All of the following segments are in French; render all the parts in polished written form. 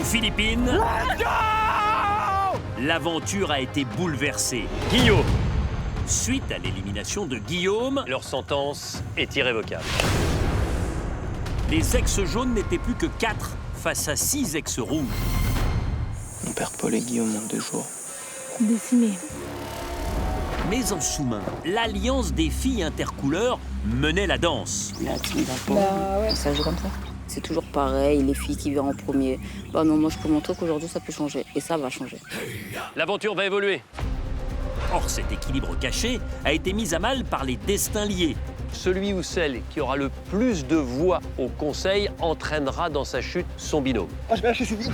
Aux Philippines, l'aventure a été bouleversée. Guillaume, Suite à l'élimination de Guillaume, leur sentence est irrévocable. les ex-jaunes n'étaient plus que 4 face à 6 ex-rouges. Mon père Paul et Guillaume en 2 jours. Décimé. Mais en sous-main, l'alliance des filles intercouleurs menait la danse. Là, tu n'y vas pas. Ça joue comme ça. C'est toujours pareil, les filles qui viennent en premier. Bah non, moi je peux montrer qu'aujourd'hui ça peut changer. Et ça va changer. L'aventure va évoluer. Or, cet équilibre caché a été mis à mal par les destins liés. Celui ou celle qui aura le plus de voix au conseil entraînera dans sa chute son binôme. Ah, je vais lâcher, c'est vite.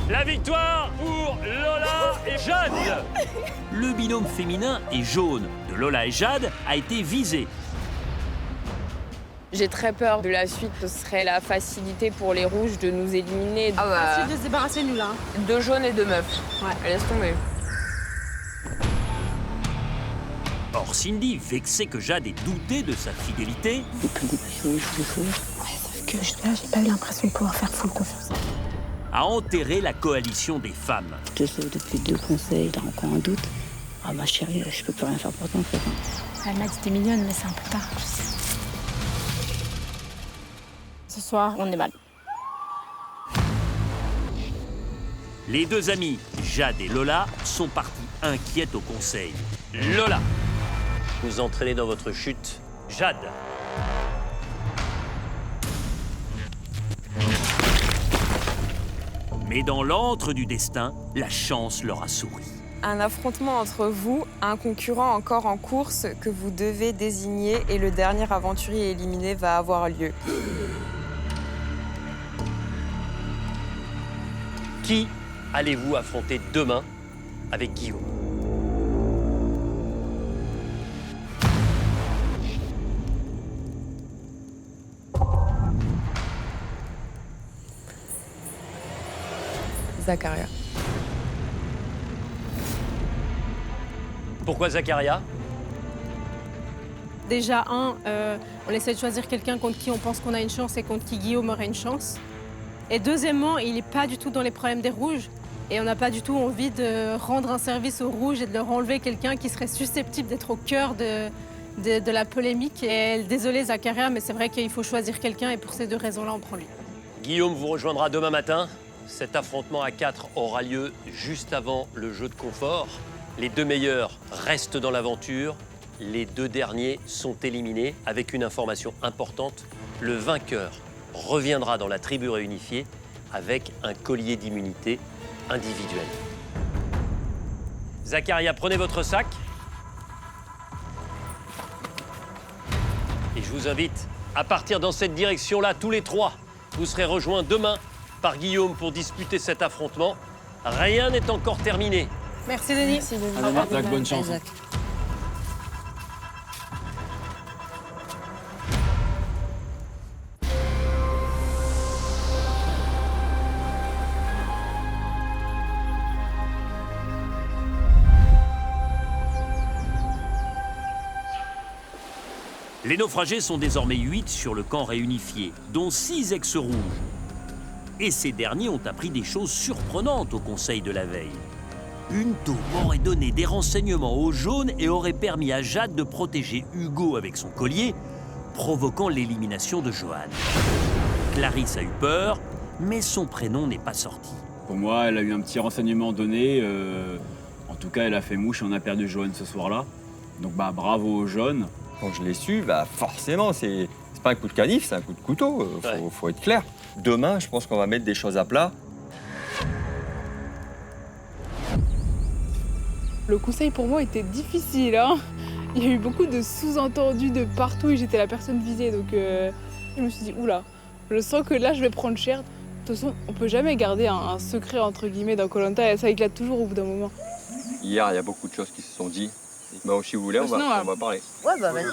La victoire pour Lola et Jade. Le binôme féminin et jaune de Lola et Jade a été visé. J'ai très peur de la suite. Ce serait la facilité pour les rouges de nous éliminer. Facile de se débarrasser de nous, là. 2 jaunes et 2 meufs. Ouais, laisse tomber. Or, Cindy, vexée que Jade ait douté de sa fidélité, Depuis le début, je joue. Sauf que jusque-là, j'ai pas eu l'impression de pouvoir faire full confiance. a enterré la coalition des femmes. Je te sauve depuis 2 conseils, t'as encore un doute. Ah ma chérie, je peux plus rien faire pour toi en fait. Elle m'a dit t'es mignonne, mais c'est un peu tard. Ce soir, on est mal. Les deux amies, Jade et Lola, sont parties inquiètes au conseil. Lola, vous entraînez dans votre chute Jade. Mais dans l'antre du destin, la chance leur a souri. Un affrontement entre vous, un concurrent encore en course que vous devez désigner et le dernier aventurier éliminé va avoir lieu. Qui allez-vous affronter demain avec Guillaume? Zacharia. Pourquoi Zacharia? Déjà, on essaie de choisir quelqu'un contre qui on pense qu'on a une chance et contre qui Guillaume aurait une chance. Et deuxièmement, il n'est pas du tout dans les problèmes des rouges. Et on n'a pas du tout envie de rendre un service aux rouges et de leur enlever quelqu'un qui serait susceptible d'être au cœur de la polémique. Et désolé Zacharia, mais c'est vrai qu'il faut choisir quelqu'un et pour ces 2 raisons-là, on prend lui. Guillaume vous rejoindra demain matin. Cet affrontement à 4 aura lieu juste avant le jeu de confort. Les 2 meilleurs restent dans l'aventure. Les 2 derniers sont éliminés avec une information importante. Le vainqueur reviendra dans la tribu réunifiée avec un collier d'immunité individuel. Zacharia, prenez votre sac. Et je vous invite à partir dans cette direction-là, tous les 3. Vous serez rejoints demain par Guillaume pour disputer cet affrontement. Rien n'est encore terminé. Merci Denis. Merci Denis. Au revoir. Zach, bonne chance. Zach. Les naufragés sont désormais 8 sur le camp réunifié, dont 6 ex-rouges. Et ces derniers ont appris des choses surprenantes au conseil de la veille. Une taupe aurait donné des renseignements aux jaunes et aurait permis à Jade de protéger Hugo avec son collier, provoquant l'élimination de Johan. Clarisse a eu peur, mais son prénom n'est pas sorti. Pour moi, elle a eu un petit renseignement donné. En tout cas, elle a fait mouche et on a perdu Johan ce soir-là. Donc bah bravo aux jaunes. Quand je l'ai su, bah forcément, c'est pas un coup de canif, c'est un coup de couteau. Faut être clair. Demain, je pense qu'on va mettre des choses à plat. Le conseil pour moi était difficile. Hein. Il y a eu beaucoup de sous-entendus de partout et j'étais la personne visée. Donc je me suis dit, oula, je sens que là je vais prendre cher. De toute façon, on peut jamais garder un secret entre guillemets dans Koh-Lanta et ça éclate toujours au bout d'un moment. Hier, il y a beaucoup de choses qui se sont dites. Bah, si vous voulez, on va parler. Ouais, bah vas-y.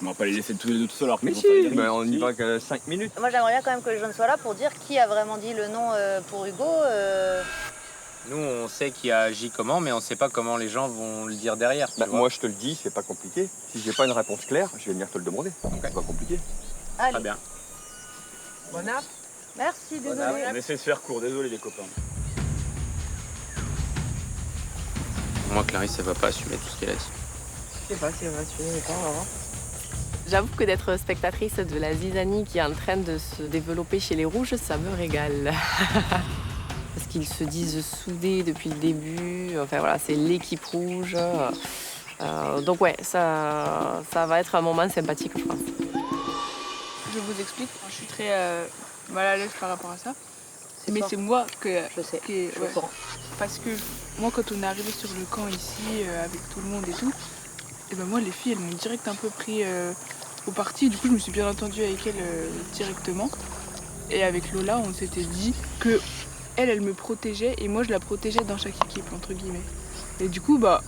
On va pas les laisser tous les deux tout seuls alors qu'ils Mais vont si, faire des mais rires. on y va que 5 minutes. Moi, j'aimerais bien quand même que les jeunes soient là pour dire qui a vraiment dit le nom pour Hugo. Nous, on sait qui a agi comment, mais on sait pas comment les gens vont le dire derrière. Bah, moi, je te le dis, c'est pas compliqué. Si j'ai pas une réponse claire, je vais venir te le demander. C'est pas compliqué. Allez. Très bien. Bonheur. Merci, désolé. On essaie de se faire court, désolé les copains. Moi, Clarisse, elle va pas assumer tout ce qu'elle a dit. Je sais pas si elle va suivre ou pas, on va voir. J'avoue que d'être spectatrice de la zizanie qui est en train de se développer chez les rouges, ça me régale. Parce qu'ils se disent soudés depuis le début. Enfin voilà, c'est l'équipe rouge. Donc ouais, ça va être un moment sympathique, je pense. Je vous explique, je suis très mal à l'aise par rapport à ça. Mais toi. c'est moi que... Je sais, qui est- je suis au courant. Parce que moi, quand on est arrivé sur le camp ici, avec tout le monde et tout, et ben moi, les filles, elles m'ont direct un peu pris au parti. Du coup, je me suis bien entendue avec elles directement. Et avec Lola, on s'était dit que elle me protégeait et moi, je la protégeais dans chaque équipe, entre guillemets. Et du coup, bah,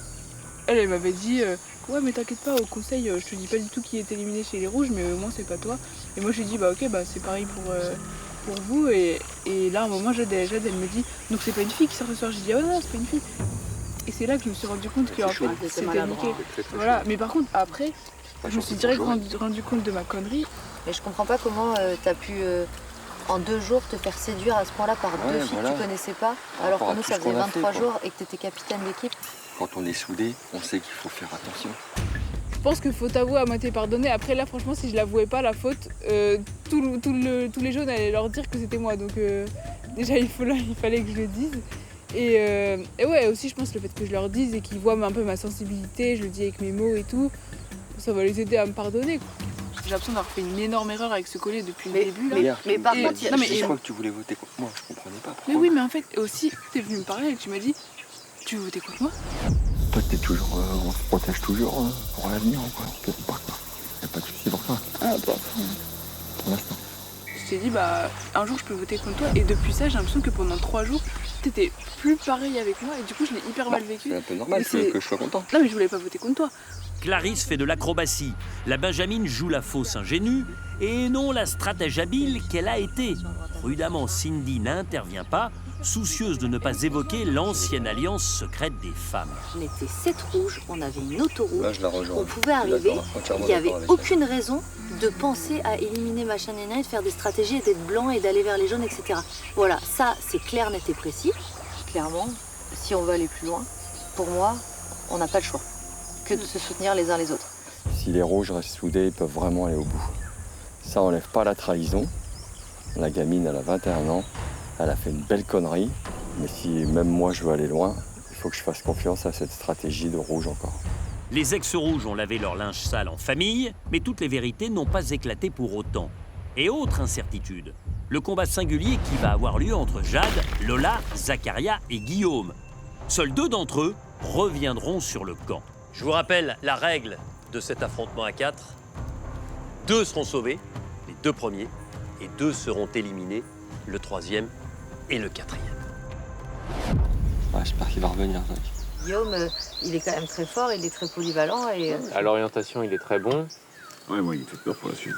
elle m'avait dit ouais, mais t'inquiète pas, au conseil, je te dis pas du tout qui est éliminé chez les rouges, mais au moins, c'est pas toi. Et moi, je lui ai dit bah, ok, bah, c'est pareil pour vous. Et là, à un moment, Jade, elle me dit donc c'est pas une fille qui sort ce soir. J'ai dit ah non, c'est pas une fille. Et c'est là que je me suis rendu compte que en fait, c'était niqué. Voilà. Mais par contre, après, je me suis direct rendu compte de ma connerie. Mais je comprends pas comment t'as pu, en 2 jours, te faire séduire à ce point-là par 2 filles que tu connaissais pas, alors que nous, ça faisait 23 jours et que t'étais capitaine d'équipe. Quand on est soudés, on sait qu'il faut faire attention. Je pense que faute avouée à moitié pardonnée. Après là, franchement, si je l'avouais pas la faute, tous les jaunes allaient leur dire que c'était moi. Donc déjà, il fallait que je le dise. Et ouais, aussi, je pense le fait que je leur dise et qu'ils voient un peu ma sensibilité, je le dis avec mes mots et tout, ça va les aider à me pardonner, quoi. J'ai l'impression d'avoir fait une énorme erreur avec ce collier depuis le début. Là. Mais par contre, Je crois que tu voulais voter contre moi, je comprenais pas. Mais oui, mais en fait, aussi, t'es venu me parler et tu m'as dit, tu veux voter contre moi? Toi, t'es toujours, on se protège toujours pour l'avenir, quoi. T'inquiète pas, quoi. Y a pas de soucis pour ça. Ah bah. Pour l'instant. Je t'ai dit, bah, un jour je peux voter contre toi. Et depuis ça, j'ai l'impression que pendant 3 jours, t'étais plus pareil avec moi. Et du coup, je l'ai hyper mal vécu. C'est un peu normal que je sois content. Non, mais je voulais pas voter contre toi. Clarisse fait de l'acrobatie. La Benjamine joue la fausse ingénue et non la stratège habile qu'elle a été. Prudemment, Cindy n'intervient pas, soucieuse de ne pas évoquer l'ancienne alliance secrète des femmes. on était 7 rouges, on avait une autoroute, Là, je la rejoins. on pouvait arriver, il n'y avait avec aucune raison de penser à éliminer machin et de faire des stratégies et d'être blanc et d'aller vers les jaunes, etc. Voilà, ça c'est clair, net et précis. Clairement, si on veut aller plus loin, pour moi, on n'a pas le choix que de se soutenir les uns les autres. Si les rouges restent soudés, ils peuvent vraiment aller au bout. Ça enlève pas la trahison. La gamine, elle a 21 ans. Elle a fait une belle connerie. Mais si même moi, je veux aller loin, il faut que je fasse confiance à cette stratégie de rouge encore. Les ex-rouges ont lavé leur linge sale en famille, mais toutes les vérités n'ont pas éclaté pour autant. Et autre incertitude, le combat singulier qui va avoir lieu entre Jade, Lola, Zacharia et Guillaume. Seuls 2 d'entre eux reviendront sur le camp. Je vous rappelle la règle de cet affrontement à 4. 2 seront sauvés, les 2 premiers, et 2 seront éliminés, le 3e et le 4e. Ah, j'espère qu'il va revenir, Zach. Guillaume, il est quand même très fort, il est très polyvalent et... À l'orientation, il est très bon. Ouais, moi, il me fait peur pour la suite.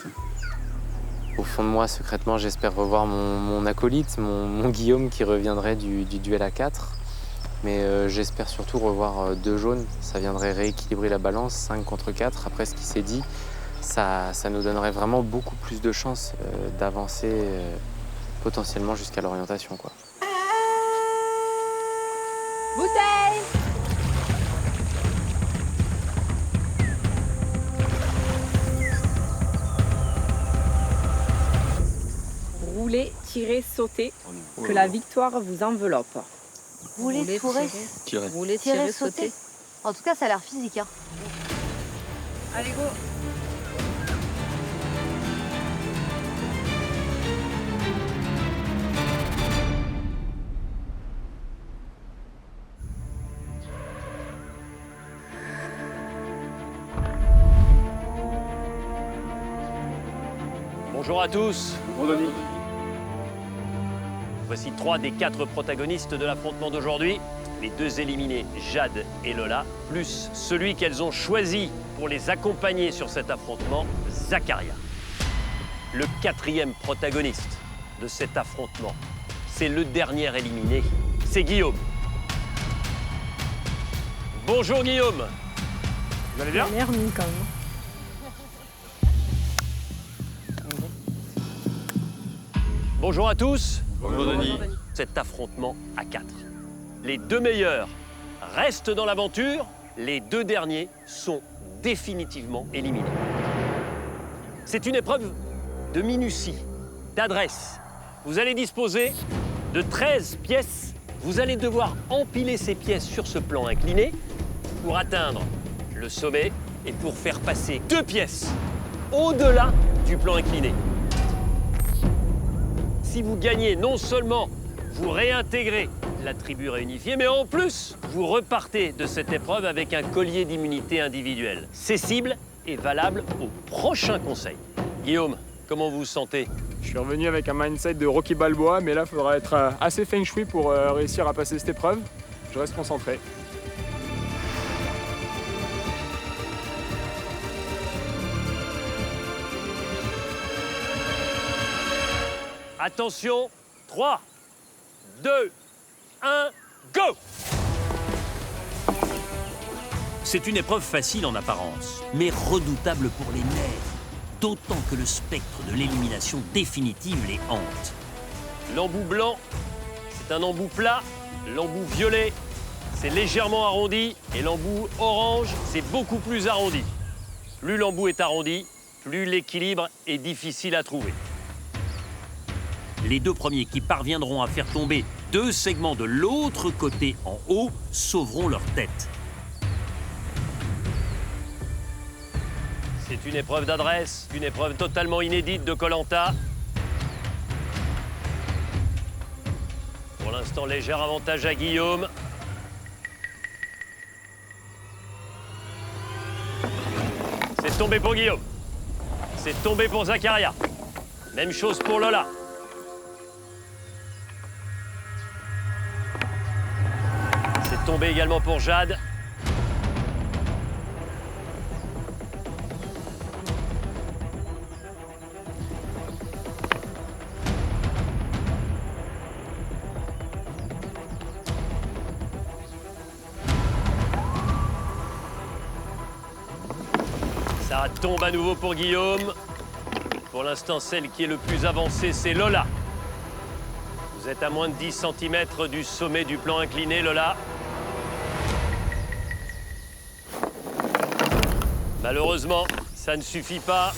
Au fond de moi, secrètement, j'espère revoir mon acolyte, mon Guillaume qui reviendrait du duel à 4. Mais j'espère surtout revoir 2 jaunes. Ça viendrait rééquilibrer la balance, 5 contre 4. Après ce qui s'est dit, ça nous donnerait vraiment beaucoup plus de chances d'avancer potentiellement jusqu'à l'orientation, quoi. Bouteille! Roulez, tirez, sautez, que la victoire vous enveloppe. Rouler, tourer, Tirer. Roulez, tirer, tirez, sauter. sautez. En tout cas, ça a l'air physique. Hein. Allez, go! Bonjour à tous. Bonjour, Denis. Voici 3 des 4 protagonistes de l'affrontement d'aujourd'hui. Les 2 éliminés, Jade et Lola, plus celui qu'elles ont choisi pour les accompagner sur cet affrontement, Zacharia. Le 4e protagoniste de cet affrontement, c'est le dernier éliminé, c'est Guillaume. Bonjour Guillaume. Vous allez bien? Il a l'air mis quand même. Bonjour à tous. Bonjour Denis. Cet affrontement à 4. Les 2 meilleurs restent dans l'aventure. Les 2 derniers sont définitivement éliminés. C'est une épreuve de minutie, d'adresse. Vous allez disposer de 13 pièces. Vous allez devoir empiler ces pièces sur ce plan incliné pour atteindre le sommet et pour faire passer 2 pièces au-delà du plan incliné. Si vous gagnez, non seulement vous réintégrez la tribu réunifiée, mais en plus, vous repartez de cette épreuve avec un collier d'immunité individuelle. Cessible et valable au prochain conseil. Guillaume, comment vous vous sentez? Je suis revenu avec un mindset de Rocky Balboa, mais là, il faudra être assez feng shui pour réussir à passer cette épreuve. Je reste concentré. Attention, 3, 2, 1, go! C'est une épreuve facile en apparence, mais redoutable pour les nerfs, d'autant que le spectre de l'élimination définitive les hante. L'embout blanc, c'est un embout plat. L'embout violet, c'est légèrement arrondi. Et l'embout orange, c'est beaucoup plus arrondi. Plus l'embout est arrondi, plus l'équilibre est difficile à trouver. Les 2 premiers qui parviendront à faire tomber 2 segments de l'autre côté en haut sauveront leur tête. C'est une épreuve d'adresse, une épreuve totalement inédite de Koh-Lanta. Pour l'instant, léger avantage à Guillaume. C'est tombé pour Guillaume. C'est tombé pour Zakaria. Même chose pour Lola. C'est tombé également pour Jade. Ça tombe à nouveau pour Guillaume. Pour l'instant, celle qui est le plus avancée, c'est Lola. Vous êtes à moins de 10 cm du sommet du plan incliné, Lola. Malheureusement, ça ne suffit pas.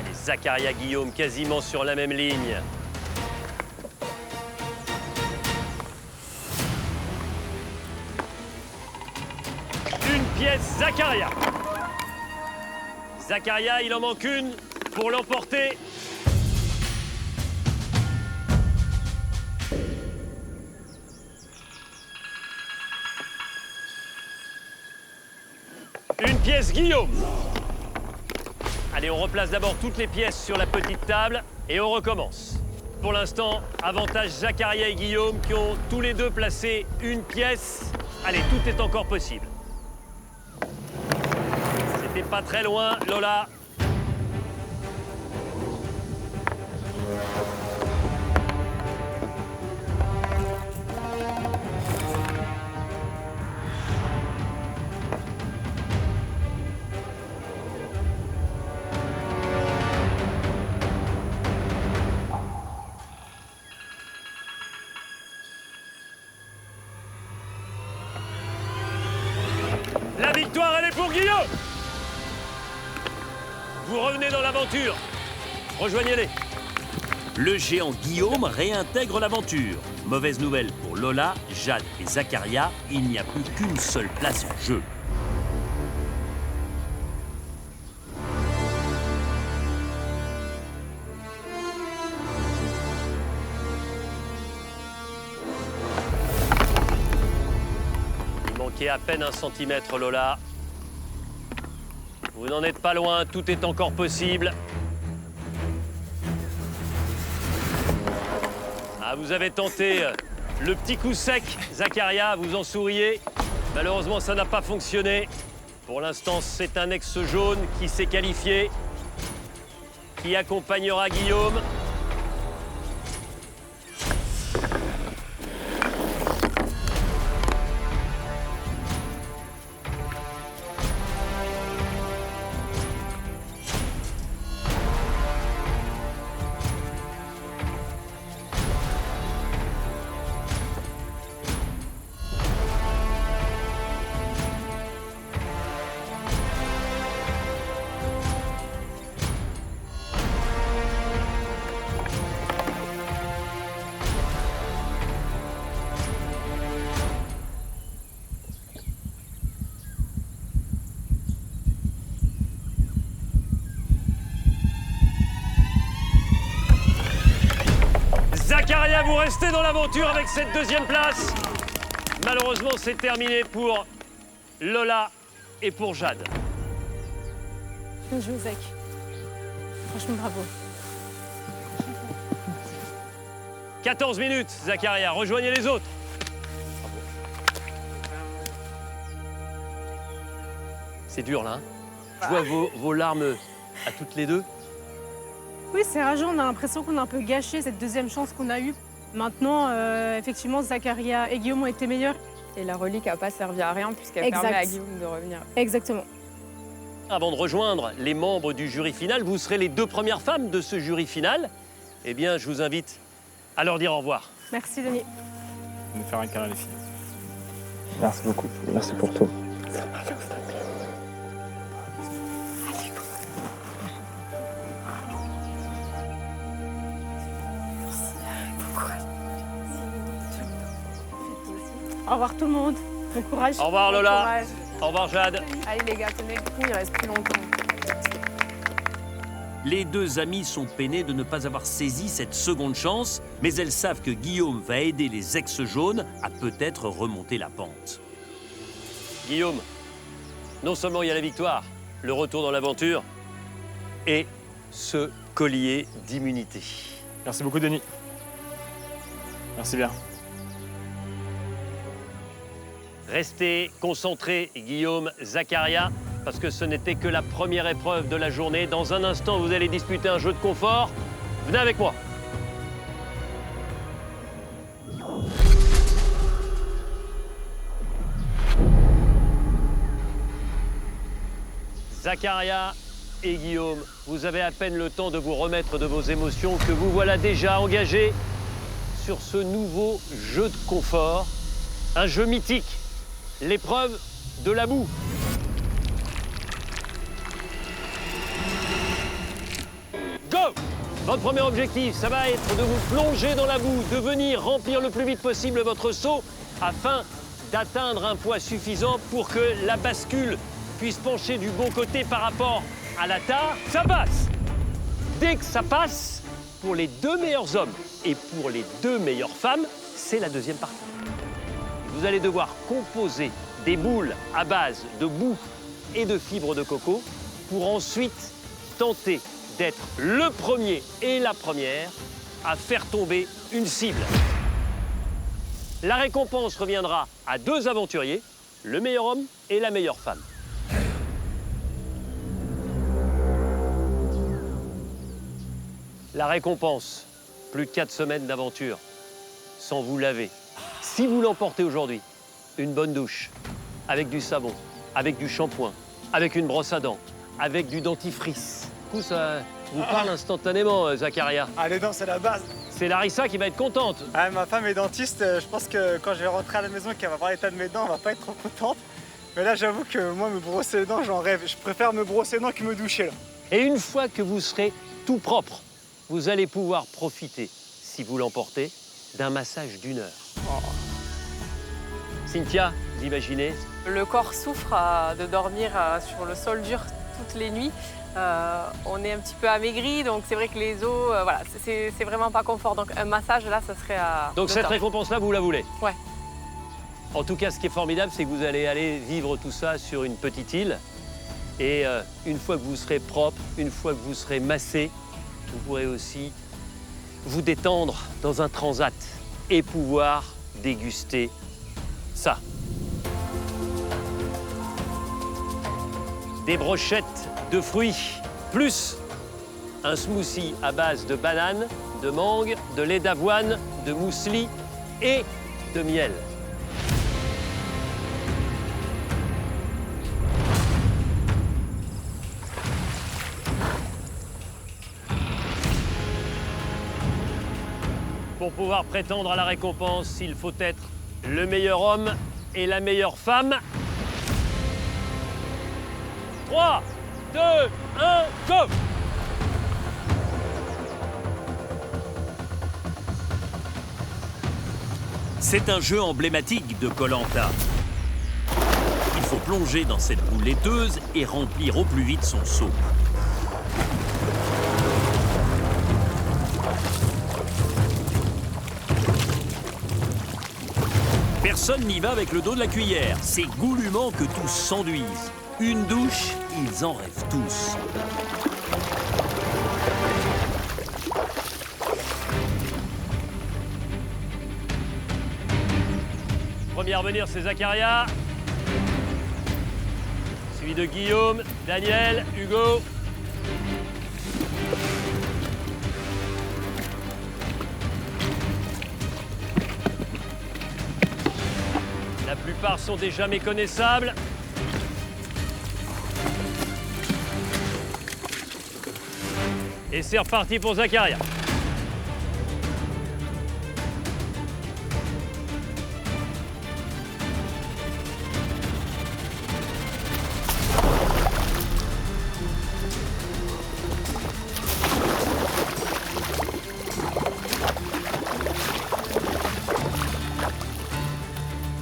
Allez, Zakaria, Guillaume, quasiment sur la même ligne. Une pièce, Zakaria. Zakaria, il en manque une pour l'emporter. Une pièce, Guillaume. Allez, on replace d'abord toutes les pièces sur la petite table et on recommence. Pour l'instant, avantage Zakaria et Guillaume qui ont tous les 2 placé une pièce. Allez, tout est encore possible. C'était pas très loin, Lola. La victoire, elle est pour Guillaume. Vous revenez dans l'aventure. Rejoignez-les. Le géant Guillaume réintègre l'aventure. Mauvaise nouvelle pour Lola, Jade et Zakaria, il n'y a plus qu'une seule place en jeu. Il manquait à peine 1 centimètre, Lola. Vous n'en êtes pas loin, tout est encore possible. Ah, vous avez tenté le petit coup sec, Zakaria, vous en souriez. Malheureusement, ça n'a pas fonctionné. Pour l'instant, c'est un ex-jaune qui s'est qualifié, qui accompagnera Guillaume. Zakaria, vous restez dans l'aventure avec cette deuxième place. Malheureusement, c'est terminé pour Lola et pour Jade. Bien joué, Zach. Franchement, bravo. 14 minutes, Zakaria. Rejoignez les autres. C'est dur, là. Je vois vos larmes à toutes les deux. Oui, c'est rageant. On a l'impression qu'on a un peu gâché cette deuxième chance qu'on a eue. Maintenant, effectivement, Zakaria et Guillaume ont été meilleurs. Et la relique n'a pas servi à rien puisqu'elle permet à Guillaume de revenir. Exactement. Avant de rejoindre les membres du jury final, vous serez les 2 premières femmes de ce jury final. Eh bien, je vous invite à leur dire au revoir. Merci, Denis. On va faire un câlin, les filles. Merci beaucoup. Merci pour tout. Au revoir tout le monde. Bon courage. Au revoir, Lola. Bon courage. Au revoir, Jade. Allez les gars, tenez le coup, il reste plus longtemps. Les 2 amies sont peinées de ne pas avoir saisi cette seconde chance, mais elles savent que Guillaume va aider les ex-jaunes à peut-être remonter la pente. Guillaume, non seulement il y a la victoire, le retour dans l'aventure et ce collier d'immunité. Merci beaucoup, Denis. Merci bien. Restez concentrés, Guillaume, Zakaria, parce que ce n'était que la première épreuve de la journée. Dans un instant, vous allez disputer un jeu de confort. Venez avec moi. Zakaria et Guillaume, vous avez à peine le temps de vous remettre de vos émotions que vous voilà déjà engagés sur ce nouveau jeu de confort. Un jeu mythique, l'épreuve de la boue. Go! Votre premier objectif, ça va être de vous plonger dans la boue, de venir remplir le plus vite possible votre seau afin d'atteindre un poids suffisant pour que la bascule puisse pencher du bon côté par rapport à la tare. Ça passe! Dès que ça passe, pour les 2 meilleurs hommes et pour les 2 meilleures femmes, c'est la deuxième partie. Vous allez devoir composer des boules à base de boue et de fibres de coco pour ensuite tenter d'être le premier et la première à faire tomber une cible. La récompense reviendra à 2 aventuriers, le meilleur homme et la meilleure femme. La récompense, plus de 4 semaines d'aventure, sans vous laver. Si vous l'emportez aujourd'hui, une bonne douche, avec du savon, avec du shampoing, avec une brosse à dents, avec du dentifrice. Du coup, ça vous parle instantanément, Zakaria. Ah, les dents, c'est la base. C'est Larissa qui va être contente. Ah, ma femme est dentiste, je pense que quand je vais rentrer à la maison et qu'elle va voir l'état de mes dents, elle va pas être trop contente. Mais là, j'avoue que moi, me brosser les dents, j'en rêve. Je préfère me brosser les dents que me doucher, là. Et une fois que vous serez tout propre, vous allez pouvoir profiter, si vous l'emportez, d'un massage d'1 heure. Oh. Cynthia, vous imaginez? Le corps souffre de dormir sur le sol dur toutes les nuits. On est un petit peu amaigri, donc c'est vrai que les os, voilà, c'est vraiment pas confort. Donc un massage, là, ça serait à... Donc cette récompense-là, vous la voulez? Ouais. En tout cas, ce qui est formidable, c'est que vous allez aller vivre tout ça sur une petite île. Et une fois que vous serez propre, une fois que vous serez massé, vous pourrez aussi vous détendre dans un transat et pouvoir déguster ça. Des brochettes de fruits, plus un smoothie à base de bananes, de mangue, de lait d'avoine, de muesli et de miel. Pour pouvoir prétendre à la récompense, il faut être le meilleur homme et la meilleure femme. 3, 2, 1, go! C'est un jeu emblématique de Koh-Lanta. Il faut plonger dans cette boue laiteuse et remplir au plus vite son seau. Personne n'y va avec le dos de la cuillère. C'est goulûment que tous s'enduisent. Une douche, ils en rêvent tous. Premier à revenir, c'est Zakaria. Suivi de Guillaume, Daniel, Hugo. La plupart sont déjà méconnaissables. Et c'est reparti pour Zakaria.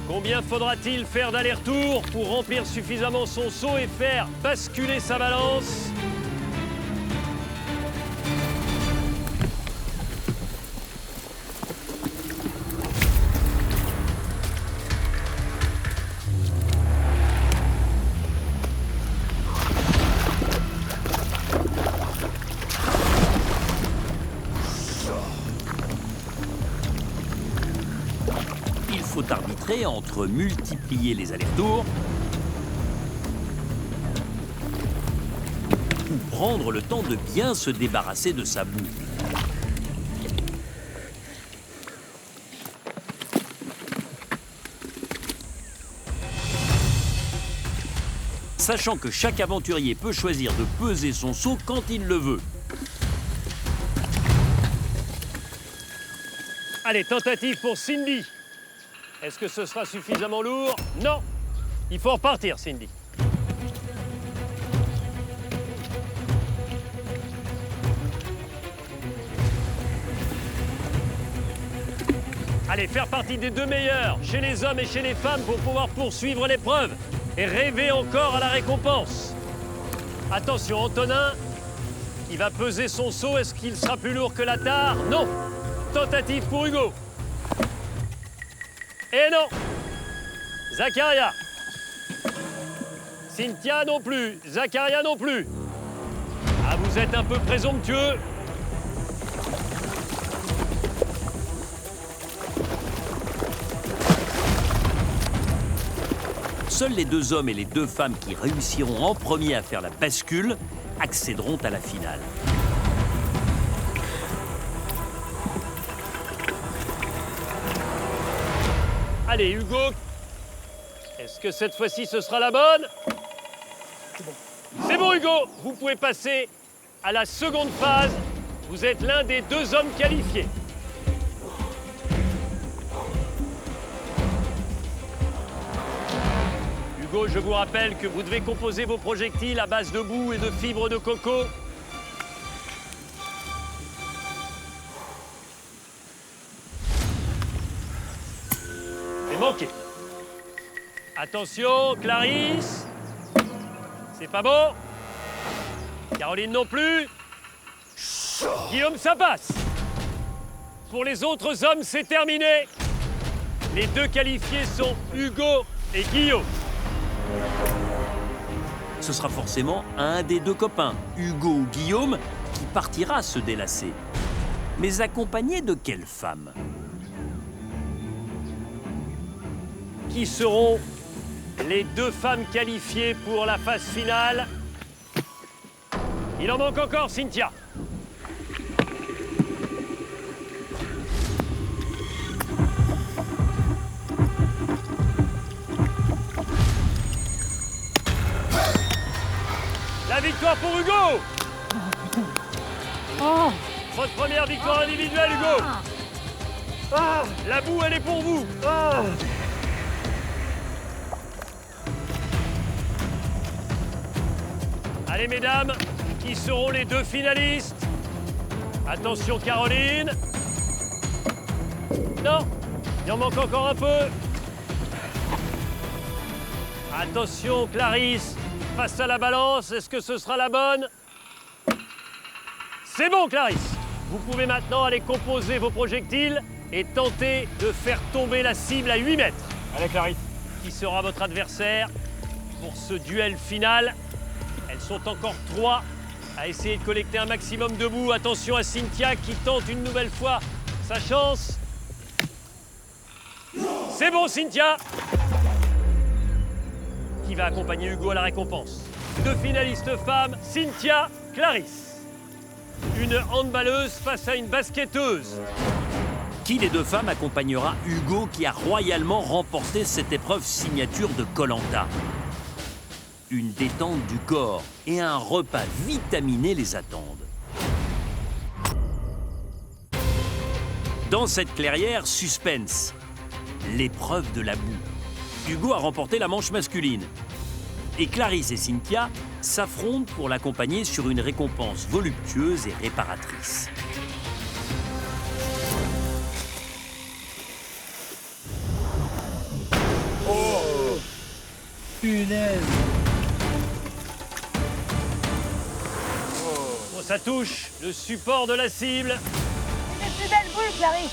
Combien faudra-t-il faire d'aller-retour pour remplir suffisamment son seau et faire basculer sa balance? Il faut arbitrer entre multiplier les allers-retours ou prendre le temps de bien se débarrasser de sa boue. Sachant que chaque aventurier peut choisir de peser son seau quand il le veut. Allez, tentative pour Cindy. Est-ce que ce sera suffisamment lourd? Non. Il faut repartir, Cindy. Allez, faire partie des deux meilleurs, chez les hommes et chez les femmes, pour pouvoir poursuivre l'épreuve et rêver encore à la récompense. Attention, Antonin, il va peser son seau. Est-ce qu'il sera plus lourd que la tare? Non. Tentative pour Hugo. Et non. Zakaria. Cynthia non plus. Zakaria non plus. Ah, vous êtes un peu présomptueux. Seuls les deux hommes et les deux femmes qui réussiront en premier à faire la bascule accéderont à la finale. Allez, Hugo, est-ce que cette fois-ci ce sera la bonne? C'est bon, Hugo, vous pouvez passer à la seconde phase. Vous êtes l'un des deux hommes qualifiés. Hugo, je vous rappelle que vous devez composer vos projectiles à base de boue et de fibres de coco. Manqué. Attention, Clarisse. C'est pas bon. Caroline non plus. Guillaume, ça passe. Pour les autres hommes, c'est terminé. Les deux qualifiés sont Hugo et Guillaume. Ce sera forcément un des deux copains, Hugo ou Guillaume, qui partira se délasser. Mais accompagné de quelle femme? Qui seront les deux femmes qualifiées pour la phase finale? Il en manque encore, Cynthia. La victoire pour Hugo. Oh. Votre première victoire individuelle, Hugo. Ah, la boue, elle est pour vous. Ah. Allez, mesdames, qui seront les deux finalistes? Attention, Caroline. Non, il en manque encore un peu. Attention, Clarisse, face à la balance, est-ce que ce sera la bonne? C'est bon, Clarisse. Vous pouvez maintenant aller composer vos projectiles et tenter de faire tomber la cible à 8 mètres. Allez, Clarisse. Qui sera votre adversaire pour ce duel final? Elles sont encore 3 à essayer de collecter un maximum de boue. Attention à Cynthia qui tente une nouvelle fois sa chance. C'est bon, Cynthia! Qui va accompagner Hugo à la récompense? 2 finalistes femmes, Cynthia, Clarisse. Une handballeuse face à une basketteuse. Qui des 2 femmes accompagnera Hugo qui a royalement remporté cette épreuve signature de Koh-Lanta? Une détente du corps et un repas vitaminé les attendent. Dans cette clairière, suspense. L'épreuve de la boue. Hugo a remporté la manche masculine. Et Clarisse et Cynthia s'affrontent pour l'accompagner sur une récompense voluptueuse et réparatrice. Oh! Punaise! Bon, ça touche le support de la cible. Des plus belles boules, Clarisse.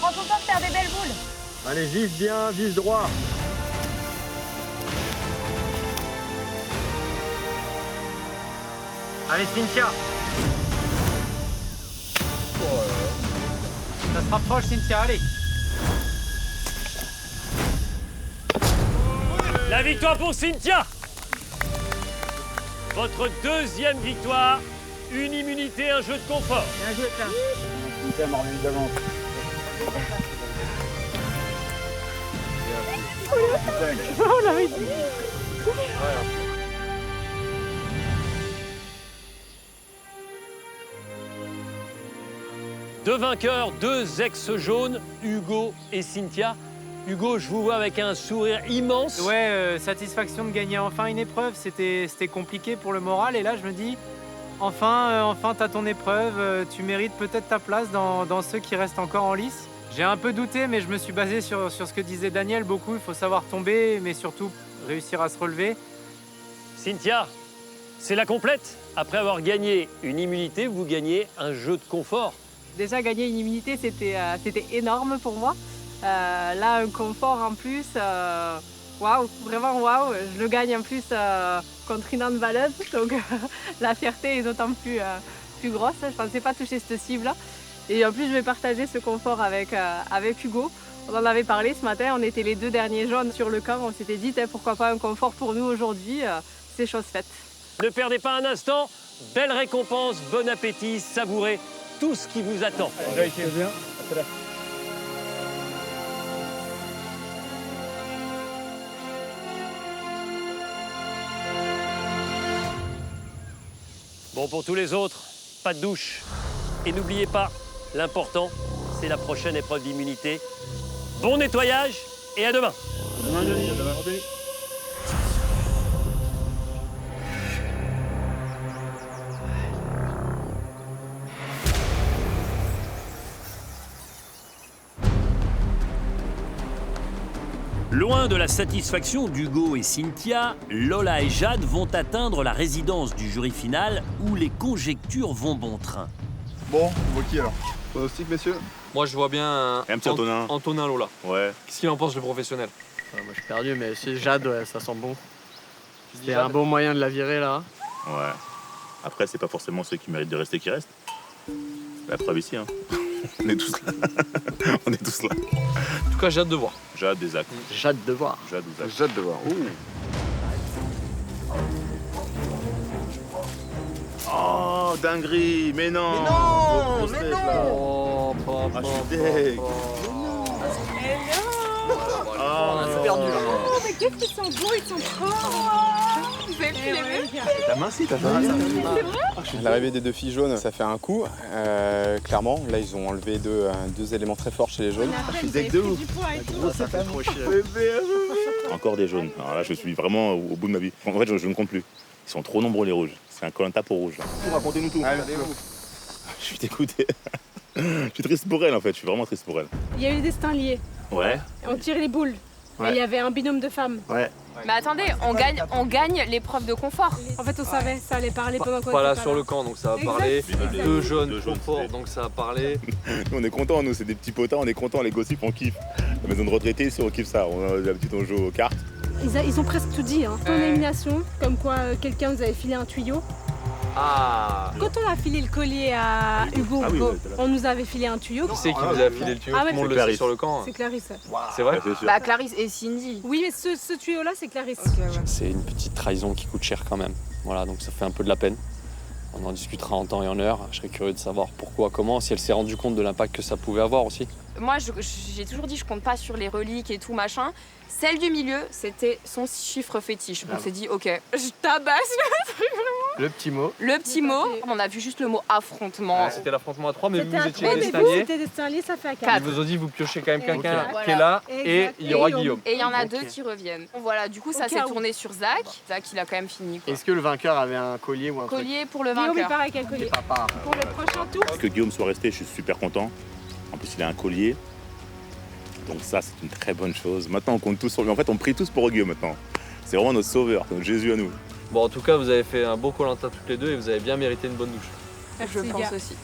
Prends ton temps de faire des belles boules. Allez, vise bien, vise droit. Allez, Cynthia. Ça se rapproche, Cynthia, allez. La victoire pour Cynthia. Votre 2e victoire, une immunité, un jeu de confort. Bien joué, Claire. Cynthia m'a remis d'avance. On l'avait dit. Deux vainqueurs, 2 ex-jaunes, Hugo et Cynthia. Hugo, je vous vois avec un sourire immense. Ouais, satisfaction de gagner enfin une épreuve. C'était compliqué pour le moral. Et là, je me dis, enfin, t'as ton épreuve. Tu mérites peut-être ta place dans ceux qui restent encore en lice. J'ai un peu douté, mais je me suis basé sur ce que disait Daniel beaucoup. Il faut savoir tomber, mais surtout réussir à se relever. Cynthia, c'est la complète. Après avoir gagné une immunité, vous gagnez un jeu de confort. Déjà, gagner une immunité, c'était énorme pour moi. Là, un confort en plus, waouh, vraiment waouh. Je le gagne en plus contre une handballeuse, donc la fierté est d'autant plus grosse. Je ne pensais pas toucher cette cible-là. Et en plus, je vais partager ce confort avec Hugo. On en avait parlé ce matin, on était les 2 derniers jaunes sur le camp. On s'était dit, pourquoi pas un confort pour nous aujourd'hui, c'est chose faite. Ne perdez pas un instant, belle récompense, bon appétit, savourez tout ce qui vous attend. C'est bien. Bon, pour tous les autres, pas de douche. Et n'oubliez pas, l'important, c'est la prochaine épreuve d'immunité. Bon nettoyage et à demain. Demain, Denis, à demain. Loin de la satisfaction d'Hugo et Cynthia, Lola et Jade vont atteindre la résidence du jury final où les conjectures vont bon train. Bon, on voit qui alors? Pronostic, messieurs? Moi, je vois bien un petit Antonin. Antonin Lola. Ouais. Qu'est-ce qu'il en pense, le professionnel? Moi, je suis perdu, mais c'est Jade, ouais, ça sent bon. C'est un bon moyen de la virer, là. Ouais. Après, c'est pas forcément ceux qui méritent de rester qui restent. La preuve ici, hein. On est tous là. On est tous là. En tout cas, j'ai hâte de voir. J'ai hâte des actes. J'ai hâte de voir. J'ai hâte des actes. J'ai hâte de voir. Oh, dinguerie. Mais non. Mais non. Ah, je suis deg. On a tout perdu, là. Oh, mais qu'est-ce qu'ils sont beaux, ils sont trop. Vous avez pu les ver? T'as minci, t'as fait C'est vrai? L'arrivée des 2 filles jaunes, ça fait un coup, clairement. Là, ils ont enlevé deux éléments très forts chez les jaunes. Je suis deg de ouf. Ça fait trop chier. Encore des jaunes. Alors là, je suis vraiment au bout de ma vie. En fait, je ne compte plus. Ils sont trop nombreux, les rouges. C'est un Koh-Lanta pour rouge. Racontez-nous tout. Je suis dégoûté. Je suis triste pour elle, en fait. Je suis vraiment triste pour elle. Il y a eu des destins liés. Ouais. On tire les boules. Ouais. Et il y avait un binôme de femmes. Ouais. Mais attendez, on gagne l'épreuve de confort. En fait, on savait, ça allait parler pendant qu'on Pas là était sur le camp, donc ça va parler. Exact. 2 jeunes confort, donc ça va parler. Nous, on est contents, nous, c'est des petits potins, on est contents, les gossips, on kiffe. La maison de retraité, on kiffe ça. D'habitude, on joue aux cartes. Ils ont presque tout dit. Hein. Ton élimination, comme quoi quelqu'un nous avait filé un tuyau. Ah. Quand on a filé le collier à Hugo, on nous avait filé un tuyau. Qui c'est qui vous a filé le tuyau? Ah ouais, Tout le monde le sait sur le camp. C'est Clarisse. C'est vrai? Bah Clarisse et Cindy. Oui, mais ce tuyau-là, c'est Clarisse. C'est une petite trahison qui coûte cher quand même. Voilà, donc ça fait un peu de la peine. On en discutera en temps et en heure. Je serais curieux de savoir pourquoi, comment, si elle s'est rendue compte de l'impact que ça pouvait avoir aussi. Moi, j'ai toujours dit, je compte pas sur les reliques et tout, machin. Celle du milieu, c'était son chiffre fétiche. On s'est dit, ok, je tabasse le truc vraiment. Le petit mot. Le petit mot, on a vu juste le mot affrontement. C'était l'affrontement à 3, mais vous étiez mais destinés. c'était destinés, ça fait à 4. Ils vous ont dit, vous piochez quand même quelqu'un Voilà. qui est là, et il y aura Guillaume. Et il y en a deux qui reviennent. Voilà, du coup, ça s'est tourné sur Zach. Zach, il a quand même fini. Quoi. Est-ce que le vainqueur avait un collier ou un truc? Collier pour le Guillaume, il vainqueur. part avec un collier. Pour le prochain tour. Que Guillaume soit resté, je suis super content. En plus, il a un collier. Donc ça, c'est une très bonne chose. Maintenant, on compte tous sur lui. En fait, on prie tous pour Guillaume maintenant. C'est vraiment notre sauveur, notre Jésus à nous. Bon, en tout cas, vous avez fait un beau Koh-Lanta toutes les deux et vous avez bien mérité une bonne douche. Je pense aussi.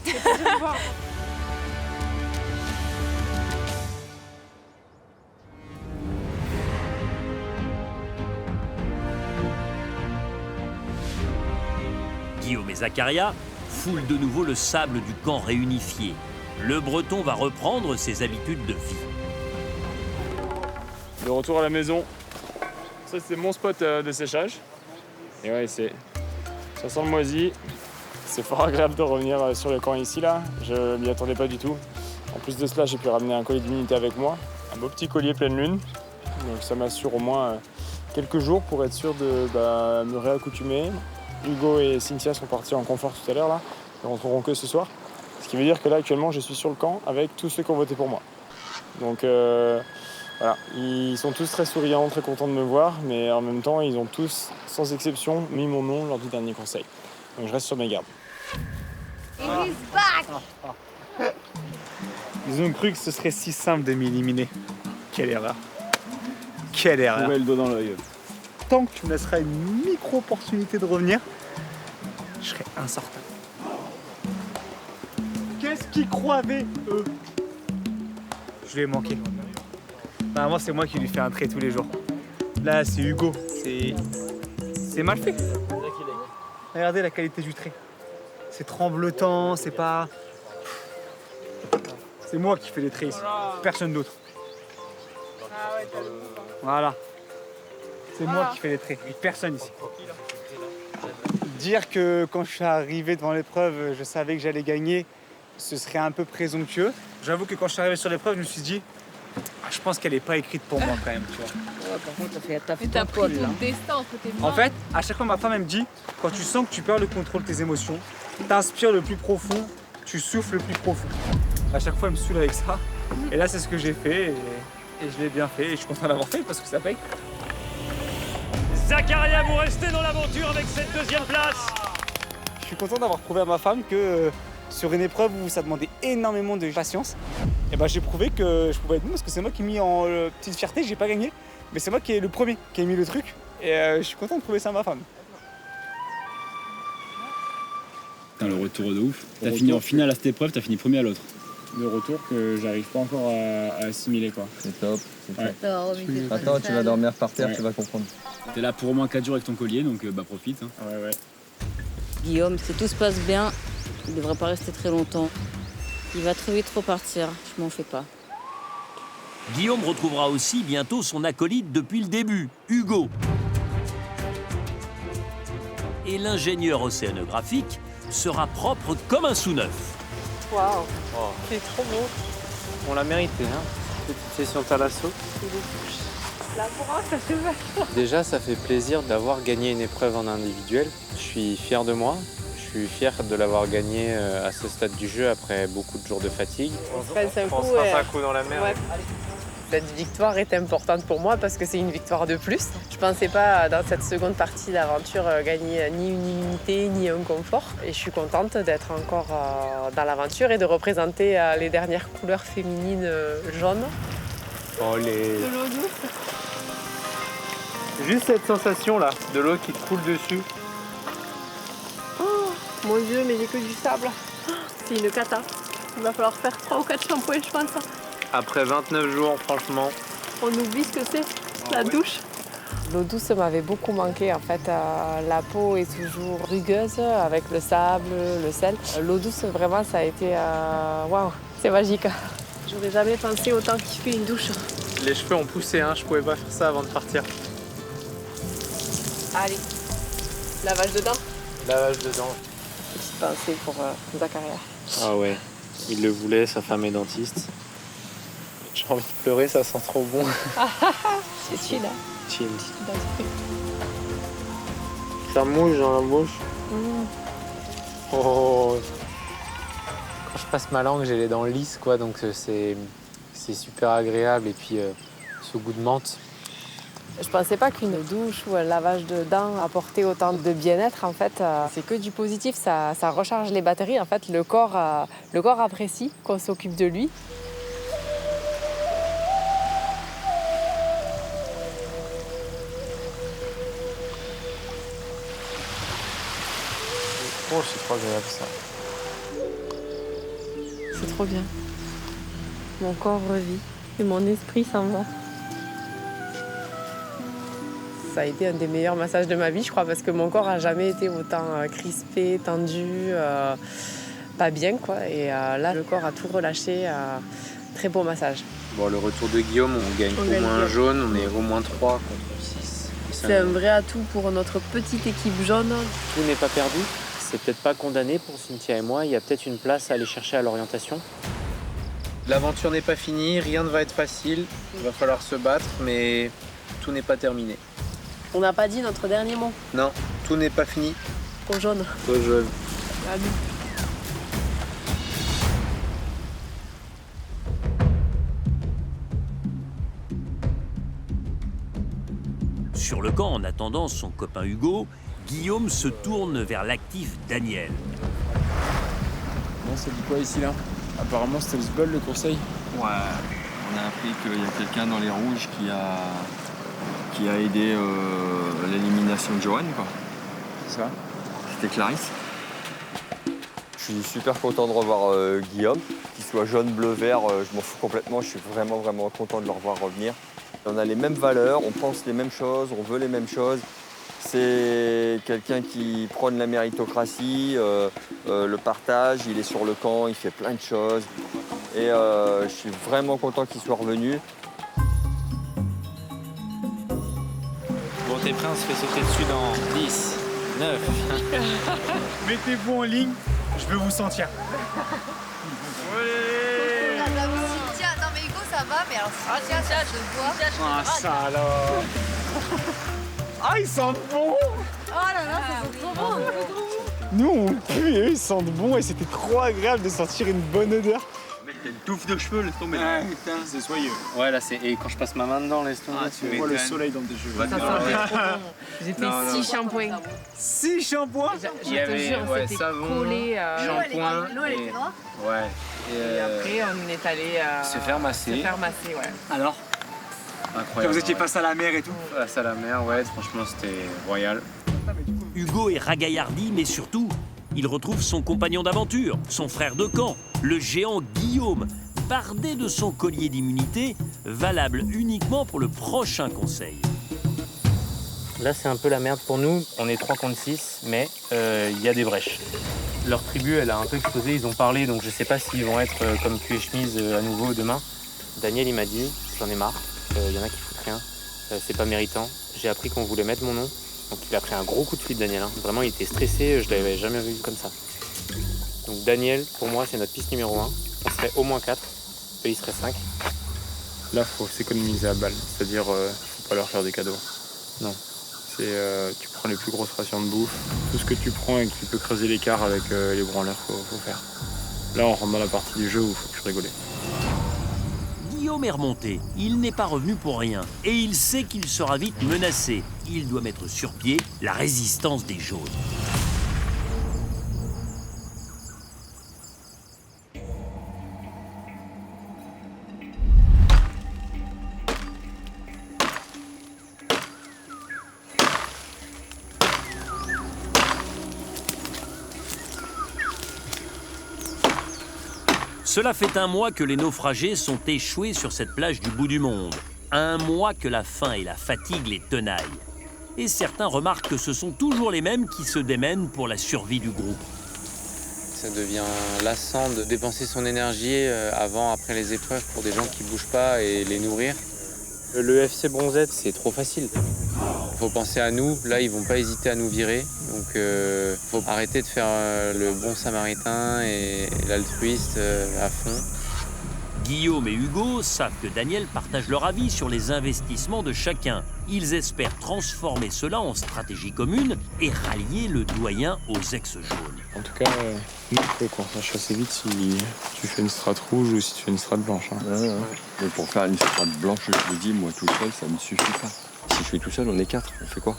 Guillaume et Zacharia foulent de nouveau le sable du camp réunifié. Le Breton va reprendre ses habitudes de vie. De retour à la maison. Ça, c'est mon spot de séchage. Et ouais, ça sent le moisi. C'est fort agréable de revenir sur le camp ici, là. Je m'y attendais pas du tout. En plus de cela, j'ai pu ramener un collier d'immunité avec moi. Un beau petit collier pleine lune. Donc ça m'assure au moins quelques jours pour être sûr de me réaccoutumer. Hugo et Cynthia sont partis en confort tout à l'heure, là. Ils rentreront que ce soir. Ce qui veut dire que là, actuellement, je suis sur le camp avec tous ceux qui ont voté pour moi. Donc voilà, ils sont tous très souriants, très contents de me voir, mais en même temps, ils ont tous, sans exception, mis mon nom lors du dernier conseil. Donc je reste sur mes gardes. He's back. Ils ont cru que ce serait si simple de m'éliminer. Quelle erreur. Quelle erreur. Trouver le dos dans l'œil. Tant que tu me laisseras une micro-opportunité de revenir, je serai insortable. Qu'est-ce qu'ils croyaient, eux? Je lui ai manqué. Normalement, c'est moi qui lui fais un trait tous les jours. Là, c'est Hugo. C'est mal fait. Regardez la qualité du trait. C'est tremblotant, c'est pas... C'est moi qui fais les traits ici. Personne d'autre. Voilà. C'est moi qui fais les traits. Personne ici. Dire que quand je suis arrivé devant l'épreuve, je savais que j'allais gagner, ce serait un peu présomptueux. J'avoue que quand je suis arrivé sur l'épreuve, je me suis dit, je pense qu'elle n'est pas écrite pour moi quand même, tu vois. Ouais, par contre, t'as fait T'as ton pôle, pris là. ton destin entre tes mains. En fait, à chaque fois, ma femme elle me dit, quand tu sens que tu perds le contrôle de tes émotions, t'inspires le plus profond, tu souffles le plus profond. À chaque fois, elle me saoule avec ça. Et là, c'est ce que j'ai fait et je l'ai bien fait. Et je suis content d'avoir fait parce que ça paye. Zacharia, vous restez dans l'aventure avec cette deuxième place. Je suis content d'avoir prouvé à ma femme que sur une épreuve où ça demandait énormément de patience, et ben j'ai prouvé que je pouvais être bon parce que c'est moi qui ai mis en petite fierté, j'ai pas gagné, mais c'est moi qui est le premier qui a mis le truc et je suis content de prouver ça à ma femme. Putain, le retour de ouf. T'as fini en finale à cette épreuve, t'as fini premier à l'autre. Le retour que j'arrive pas encore à assimiler, quoi. C'est top, c'est top. Ouais. Attends, tu vas dormir par terre, Ouais. tu vas comprendre. T'es là pour au moins 4 jours avec ton collier, donc profite. Hein. Ouais. Guillaume, si tout se passe bien, il devrait pas rester très longtemps. Il va très vite repartir, je m'en fais pas. Guillaume retrouvera aussi bientôt son acolyte depuis le début, Hugo. Et l'ingénieur océanographique sera propre comme un sous-neuf. Waouh, c'est trop beau. On l'a mérité, hein. Petite session thalasso. La brosse, ça se va. Déjà, ça fait plaisir d'avoir gagné une épreuve en individuel. Je suis fier de moi. Je suis fier de l'avoir gagné à ce stade du jeu après beaucoup de jours de fatigue. On se passe un coup dans la mer. Ouais. Cette victoire est importante pour moi parce que c'est une victoire de plus. Je pensais pas dans cette seconde partie d'aventure gagner ni une immunité ni un confort. Et je suis contente d'être encore dans l'aventure et de représenter les dernières couleurs féminines jaunes. Olé. De l'eau douce. Juste cette sensation là, de l'eau qui te coule dessus. Oh, mon Dieu, mais j'ai que du sable. C'est une cata. Il va falloir faire 3 ou 4 shampoings, je pense. Après 29 jours, franchement. On oublie ce que c'est, la douche. L'eau douce m'avait beaucoup manqué en fait. La peau est toujours rugueuse avec le sable, le sel. L'eau douce, vraiment, ça a été... Waouh, c'est magique. J'aurais jamais pensé autant kiffer une douche. Les cheveux ont poussé, hein. Je pouvais pas faire ça avant de partir. Allez, lavage dedans. Lavage dedans. Petite pensée pour Zacharia. Ah ouais, il le voulait, sa femme est dentiste. J'ai envie de pleurer, ça sent trop bon. C'est chill, hein. Chill. Ça mouche dans la bouche. Oh. Quand je passe ma langue, j'ai les dents lisses, quoi, donc c'est super agréable. Et puis ce goût de menthe. Je pensais pas qu'une douche ou un lavage de dents apportait autant de bien-être. En fait, c'est que du positif. Ça recharge les batteries. En fait, le corps apprécie qu'on s'occupe de lui. Oh, c'est trop agréable ça. C'est trop bien. Mon corps revit et mon esprit s'en va. Ça a été un des meilleurs massages de ma vie, je crois, parce que mon corps a jamais été autant crispé, tendu, pas bien, quoi. Et là, le corps a tout relâché. Très beau massage. Bon, le retour de Guillaume, on gagne au moins un jaune, on est au moins 3 contre 6. C'est un vrai atout pour notre petite équipe jaune. Tout n'est pas perdu. C'est peut-être pas condamné pour Cynthia et moi. Il y a peut-être une place à aller chercher à l'orientation. L'aventure n'est pas finie, rien ne va être facile. Il va falloir se battre, mais tout n'est pas terminé. On n'a pas dit notre dernier mot. Non, tout n'est pas fini. Au jaune. Au jaune. Salut. Sur le camp, en attendant son copain Hugo, Guillaume se tourne vers l'actif Daniel. Bon, ça dit quoi ici, là? Apparemment, c'était le Sbul, le conseil. Ouais, on a appris qu'il y a quelqu'un dans les rouges qui a aidé l'élimination de Johan, quoi. C'est ça? C'était Clarisse. Je suis super content de revoir Guillaume. Qu'il soit jaune, bleu, vert, je m'en fous complètement. Je suis vraiment, vraiment content de le revoir revenir. On a les mêmes valeurs, on pense les mêmes choses, on veut les mêmes choses. C'est quelqu'un qui prône la méritocratie, le partage, il est sur le camp, il fait plein de choses. Et je suis vraiment content qu'il soit revenu. Bon, t'es prêt, on se fait sauter dessus dans 10, 9. Mettez-vous en ligne, je veux vous sentir. Non mais Hugo ça va, mais alors Cynthia, je te vois. Ah ça alors. Ah ils sentent bon. Oh là là, ça sent trop bon. Nous on pue et eux ils sentent bon et c'était trop agréable de sentir une bonne odeur. Mec, t'as une touffe de cheveux, laisse tomber. Ah putain, c'est soyeux. Ouais, là, c'est. Et quand je passe ma main dedans, laisse tomber. Tu vois le soleil dans tes cheveux. Ça sentait trop bon. J'ai fait 6 shampoings. 6 shampoings. Je te jure, c'était savon, collé. shampoing. L'eau elle était droite. Ouais. Et après, on est allé se faire masser. Ouais. Alors, incroyable. vous étiez face à la mer et tout. Face à la mer, ouais, franchement, c'était royal. Hugo est ragaillardi, mais surtout, il retrouve son compagnon d'aventure, son frère de camp, le géant Guillaume, bardé de son collier d'immunité, valable uniquement pour le prochain conseil. Là, c'est un peu la merde pour nous. On est 3 contre 6, mais il y a des brèches. Leur tribu, elle a un peu explosé, ils ont parlé, donc je sais pas s'ils vont être comme cul et chemise à nouveau demain. Daniel, il m'a dit, j'en ai marre, il y en a qui foutent rien, c'est pas méritant. J'ai appris qu'on voulait mettre mon nom, donc il a pris un gros coup de flip, Daniel. Hein. Vraiment, il était stressé, je l'avais jamais vu comme ça. Donc Daniel, pour moi, c'est notre piste numéro 1. On serait au moins 4, eux, ils seraient 5. Là, faut s'économiser à balle, c'est-à-dire, faut pas leur faire des cadeaux. Non. C'est, tu prends les plus grosses rations de bouffe. Tout ce que tu prends et qui peut creuser l'écart avec les branleurs, faut faire. Là, on rentre dans la partie du jeu où il faut plus rigoler. Guillaume est remonté, il n'est pas revenu pour rien. Et il sait qu'il sera vite menacé. Il doit mettre sur pied la résistance des jaunes. Cela fait un mois que les naufragés sont échoués sur cette plage du bout du monde. Un mois que la faim et la fatigue les tenaillent. Et certains remarquent que ce sont toujours les mêmes qui se démènent pour la survie du groupe. Ça devient lassant de dépenser son énergie avant, après les épreuves pour des gens qui bougent pas et les nourrir. Le FC Bronzette, c'est trop facile. Faut penser à nous. Là, ils vont pas hésiter à nous virer. Donc, faut arrêter de faire le bon samaritain et l'altruiste à fond. Guillaume et Hugo savent que Daniel partage leur avis sur les investissements de chacun. Ils espèrent transformer cela en stratégie commune et rallier le doyen aux ex-jaunes. En tout cas, nous, il faut qu'on sache assez vite si tu fais une strate rouge ou si tu fais une strate blanche. Hein. Mais pour faire une strate blanche, je le dis, moi tout seul, ça ne me suffit pas. Si je suis tout seul, on est 4. On fait quoi?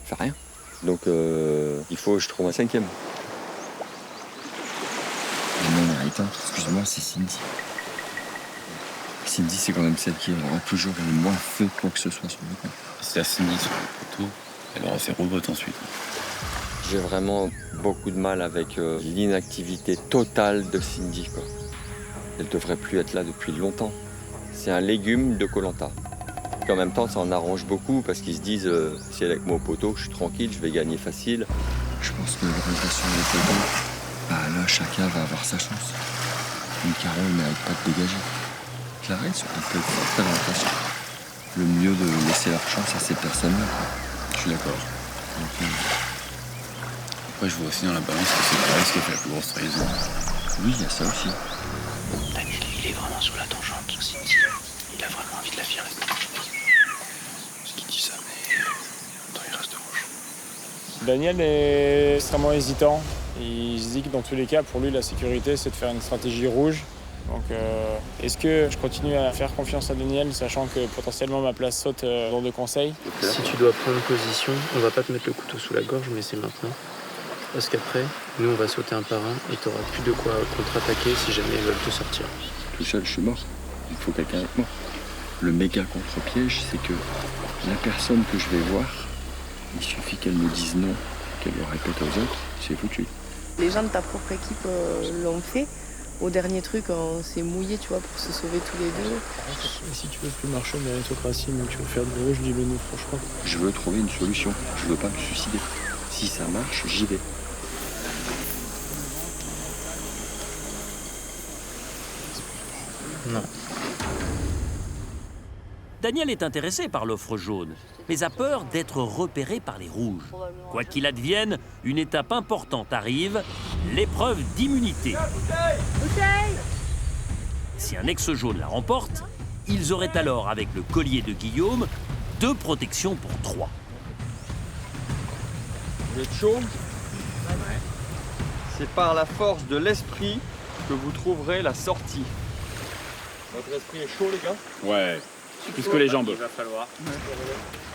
On fait rien. Donc, il faut que je trouve un 5e. Non, arrête, excuse-moi, c'est Cindy. Cindy, c'est quand même celle qui aura toujours le moins fait quoi que ce soit sur le camp. C'est à Cindy sur le poteau, elle aura fait robote ensuite. J'ai vraiment beaucoup de mal avec l'inactivité totale de Cindy, quoi. Elle devrait plus être là depuis longtemps. C'est un légume de Koh-Lanta. Et en même temps, ça en arrange beaucoup parce qu'ils se disent si elle est avec moi au poteau, je suis tranquille, je vais gagner facile. Je pense que le relation avec les deux, bah là, chacun va avoir sa chance. Une Caro, elle n'arrête pas de dégager. Clarisse, on peut faire l'impression. Le mieux de laisser leur chance à ces personnes-là. Je suis d'accord. Après, je vois aussi dans la balance que c'est Clarisse qui a fait la plus grosse trahison. Oui, il y a ça aussi. Daniel, il est vraiment sous la tangente sur Cindy. Il a vraiment envie de la virer. Ce qu'il dit ça, mais attends, il reste rouge. Daniel est extrêmement hésitant. Il se dit que dans tous les cas, pour lui, la sécurité, c'est de faire une stratégie rouge. Donc, est-ce que je continue à faire confiance à Daniel, sachant que potentiellement ma place saute dans de conseils? Si tu dois prendre position, on va pas te mettre le couteau sous la gorge, mais c'est maintenant. Parce qu'après, nous, on va sauter un par un et tu n'auras plus de quoi contre-attaquer si jamais ils veulent te sortir. Tout seul, je suis mort. Il faut quelqu'un avec moi. Le méga contre-piège, c'est que la personne que je vais voir, il suffit qu'elle me dise non, qu'elle le répète aux autres, c'est foutu. Les gens de ta propre équipe l'ont fait. Au dernier truc, on s'est mouillé, tu vois, pour se sauver tous les deux. Si tu veux plus marcher en méritocratie, mais tu veux faire du rouge, dis-le nous, franchement. Je veux trouver une solution. Je veux pas me suicider. Si ça marche, j'y vais. Non. Daniel est intéressé par l'offre jaune, mais a peur d'être repéré par les rouges. Quoi qu'il advienne, une étape importante arrive, l'épreuve d'immunité. Si un ex-jaune la remporte, ils auraient alors, avec le collier de Guillaume, 2 protections pour 3. Vous êtes chaud? C'est par la force de l'esprit que vous trouverez la sortie. Votre esprit est chaud, les gars? Ouais. Plus que les jambes. Il va falloir.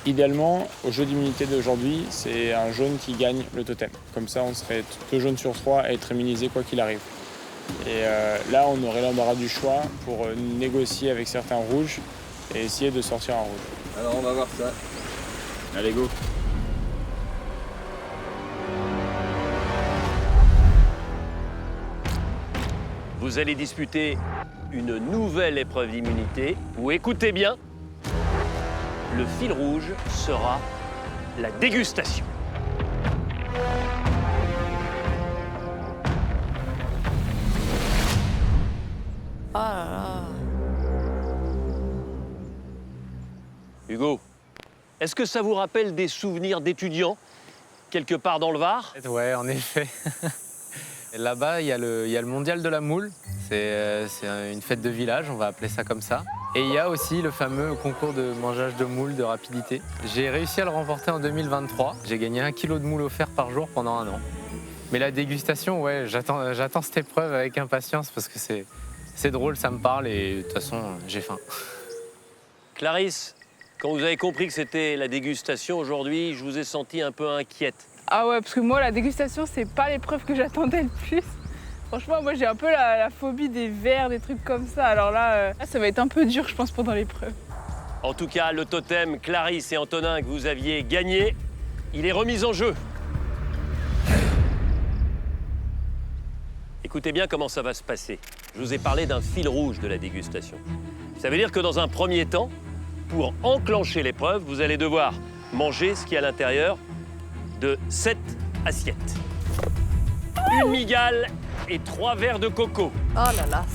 Idéalement, au jeu d'immunité d'aujourd'hui, c'est un jaune qui gagne le totem. Comme ça, on serait 2 jaunes sur 3 à être immunisés quoi qu'il arrive. Et là, on aurait l'embarras du choix pour négocier avec certains rouges et essayer de sortir un rouge. Alors, on va voir ça. Allez, go. Vous allez disputer une nouvelle épreuve d'immunité où, écoutez bien, le fil rouge sera la dégustation. Ah là là. Hugo, est-ce que ça vous rappelle des souvenirs d'étudiants quelque part dans le Var? Ouais, en effet. Là-bas, il y a le mondial de la moule. C'est une fête de village, on va appeler ça comme ça. Et il y a aussi le fameux concours de mangeage de moule de rapidité. J'ai réussi à le remporter en 2023. J'ai gagné 1 kilo de moule offert par jour pendant 1 an. Mais la dégustation, ouais, j'attends cette épreuve avec impatience parce que c'est drôle, ça me parle et de toute façon, j'ai faim. Clarisse, quand vous avez compris que c'était la dégustation aujourd'hui, je vous ai senti un peu inquiète. Ah ouais, parce que moi, la dégustation, c'est pas l'épreuve que j'attendais le plus. Franchement, moi, j'ai un peu la phobie des verres, des trucs comme ça. Alors là, ça va être un peu dur, je pense, pendant l'épreuve. En tout cas, le totem Clarisse et Antonin que vous aviez gagné, il est remis en jeu. Et Écoutez bien comment ça va se passer. Je vous ai parlé d'un fil rouge de la dégustation. Ça veut dire que dans un premier temps, pour enclencher l'épreuve, vous allez devoir manger ce qui est à l'intérieur de 7 assiettes. Une migale et 3 verres de coco. Oh là là.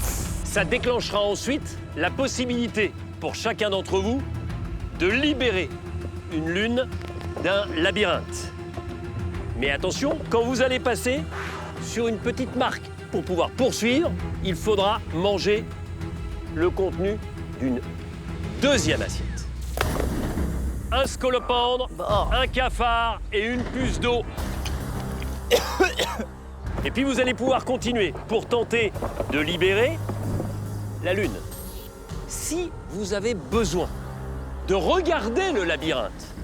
Ça déclenchera ensuite la possibilité pour chacun d'entre vous de libérer une lune d'un labyrinthe. Mais attention, quand vous allez passer sur une petite marque pour pouvoir poursuivre, il faudra manger le contenu d'une deuxième assiette. Un scolopendre, un cafard et une puce d'eau. Et puis vous allez pouvoir continuer pour tenter de libérer la lune. Si vous avez besoin de regarder le labyrinthe,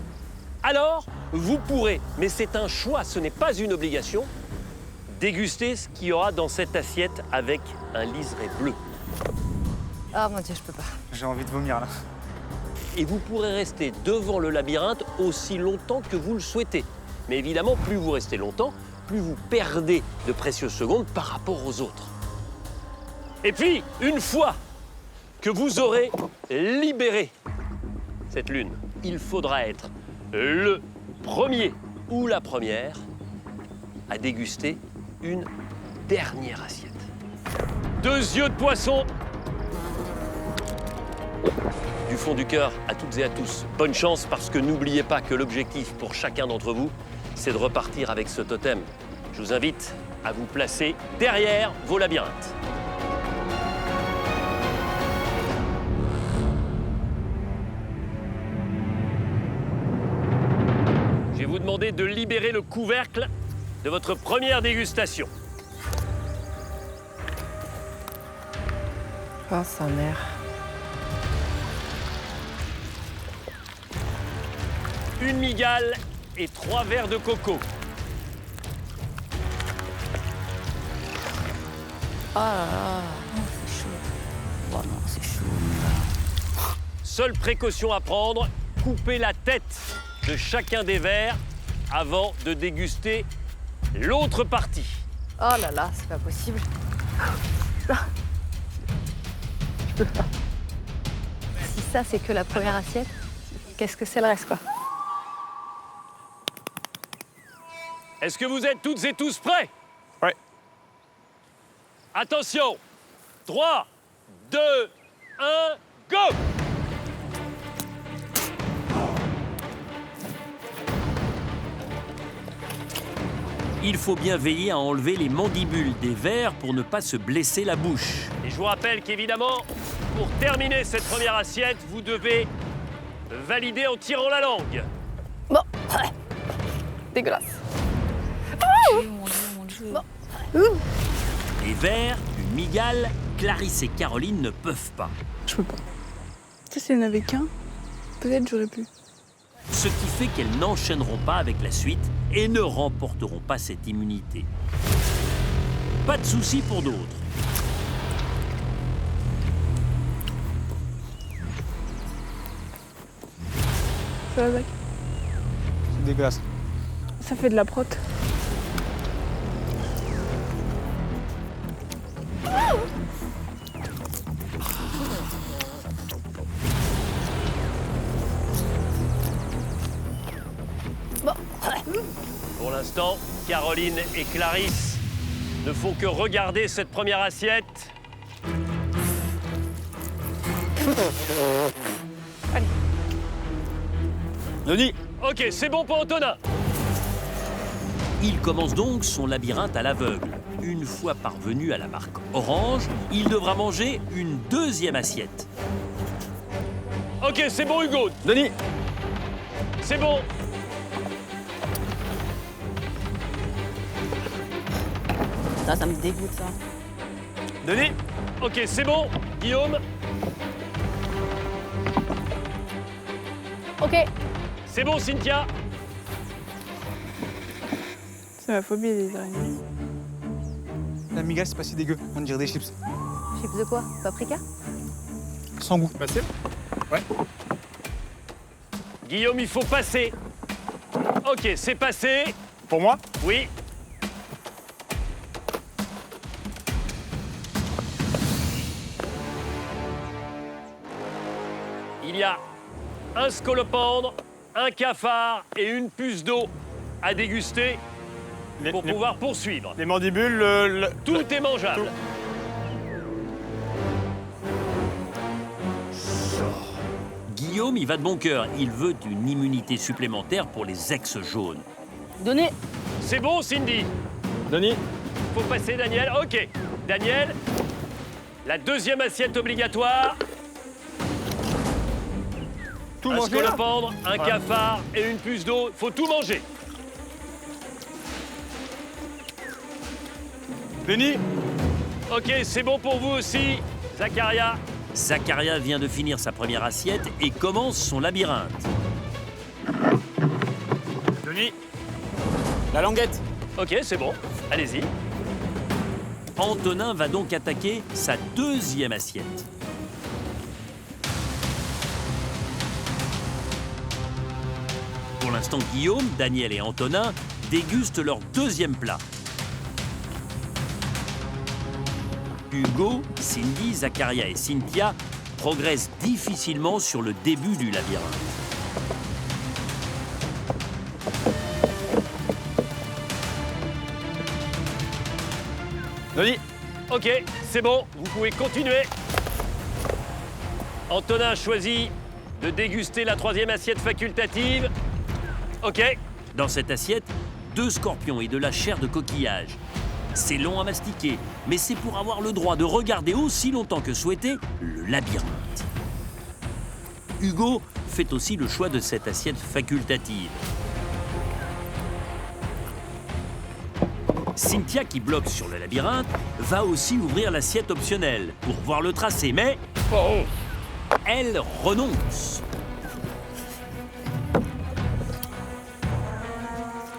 alors vous pourrez, mais c'est un choix, ce n'est pas une obligation, déguster ce qu'il y aura dans cette assiette avec un liseré bleu. Ah mon Dieu, je peux pas. J'ai envie de vomir là. Et vous pourrez rester devant le labyrinthe aussi longtemps que vous le souhaitez. Mais évidemment, plus vous restez longtemps, plus vous perdez de précieuses secondes par rapport aux autres. Et puis, une fois que vous aurez libéré cette lune, il faudra être le premier ou la première à déguster une dernière assiette. 2 yeux de poisson. Du fond du cœur, à toutes et à tous, bonne chance parce que n'oubliez pas que l'objectif pour chacun d'entre vous, c'est de repartir avec ce totem. Je vous invite à vous placer derrière vos labyrinthes. Je vais vous demander de libérer le couvercle de votre première dégustation. Oh, sa mère. Une migale et 3 verres de coco. Oh là là, c'est chaud. Oh non, c'est chaud. Seule précaution à prendre, coupez la tête de chacun des verres avant de déguster l'autre partie. Oh là là, c'est pas possible. Je peux pas. Si ça, c'est que la première assiette, qu'est-ce que c'est le reste, quoi? Est-ce que vous êtes toutes et tous prêts? Ouais. Attention, 3, 2, 1, go! Il faut bien veiller à enlever les mandibules des vers pour ne pas se blesser la bouche. Et je vous rappelle qu'évidemment, pour terminer cette première assiette, vous devez valider en tirant la langue. Bon, dégueulasse. Les vers, une migale, Clarisse et Caroline ne peuvent pas. Je peux pas. Ça, s'il n'y en avait qu'un, peut-être j'aurais pu. Ce qui fait qu'elles n'enchaîneront pas avec la suite et ne remporteront pas cette immunité. Pas de souci pour d'autres. Ça va, Zach? C'est dégueulasse. Ça fait de la prote. Pour l'instant, Caroline et Clarisse ne font que regarder cette première assiette. Allez. Denis. Ok, c'est bon pour Antonin. Il commence donc son labyrinthe à l'aveugle. Une fois parvenu à la marque orange, il devra manger une deuxième assiette. Ok, c'est bon Hugo. Denis. C'est bon. Ça me dégoûte, ça. Denis. Ok, c'est bon. Guillaume. Ok. C'est bon, Cynthia. C'est ma phobie des araignées. La migale, c'est pas si dégueu. On dirait des chips. Chips de quoi? Paprika? Sans goût. Passé? Ouais. Guillaume, il faut passer. Ok, c'est passé. Pour moi? Oui. y a un scolopendre, un cafard et une puce d'eau à déguster pour pouvoir poursuivre. Les mandibules, Tout est mangeable. Guillaume y va de bon cœur. Il veut une immunité supplémentaire pour les ex-jaunes. Denis. C'est bon, Cindy. Denis. Faut passer, Daniel. OK. Daniel, la deuxième assiette obligatoire. Tout un manger, là scolopendre, un cafard et une puce d'eau. Faut tout manger. Denis. OK, c'est bon pour vous aussi, Zacharia. Zacharia vient de finir sa première assiette et commence son labyrinthe. Denis. La languette. OK, c'est bon. Allez-y. Antonin va donc attaquer sa deuxième assiette. Pour l'instant, Guillaume, Daniel et Antonin dégustent leur deuxième plat. Hugo, Cindy, Zacharia et Cynthia progressent difficilement sur le début du labyrinthe. Denis. OK, c'est bon, vous pouvez continuer. Antonin choisit de déguster la troisième assiette facultative. OK. Dans cette assiette, 2 scorpions et de la chair de coquillage. C'est long à mastiquer, mais c'est pour avoir le droit de regarder aussi longtemps que souhaité le labyrinthe. Hugo fait aussi le choix de cette assiette facultative. Cynthia, qui bloque sur le labyrinthe, va aussi ouvrir l'assiette optionnelle pour voir le tracé, mais elle renonce.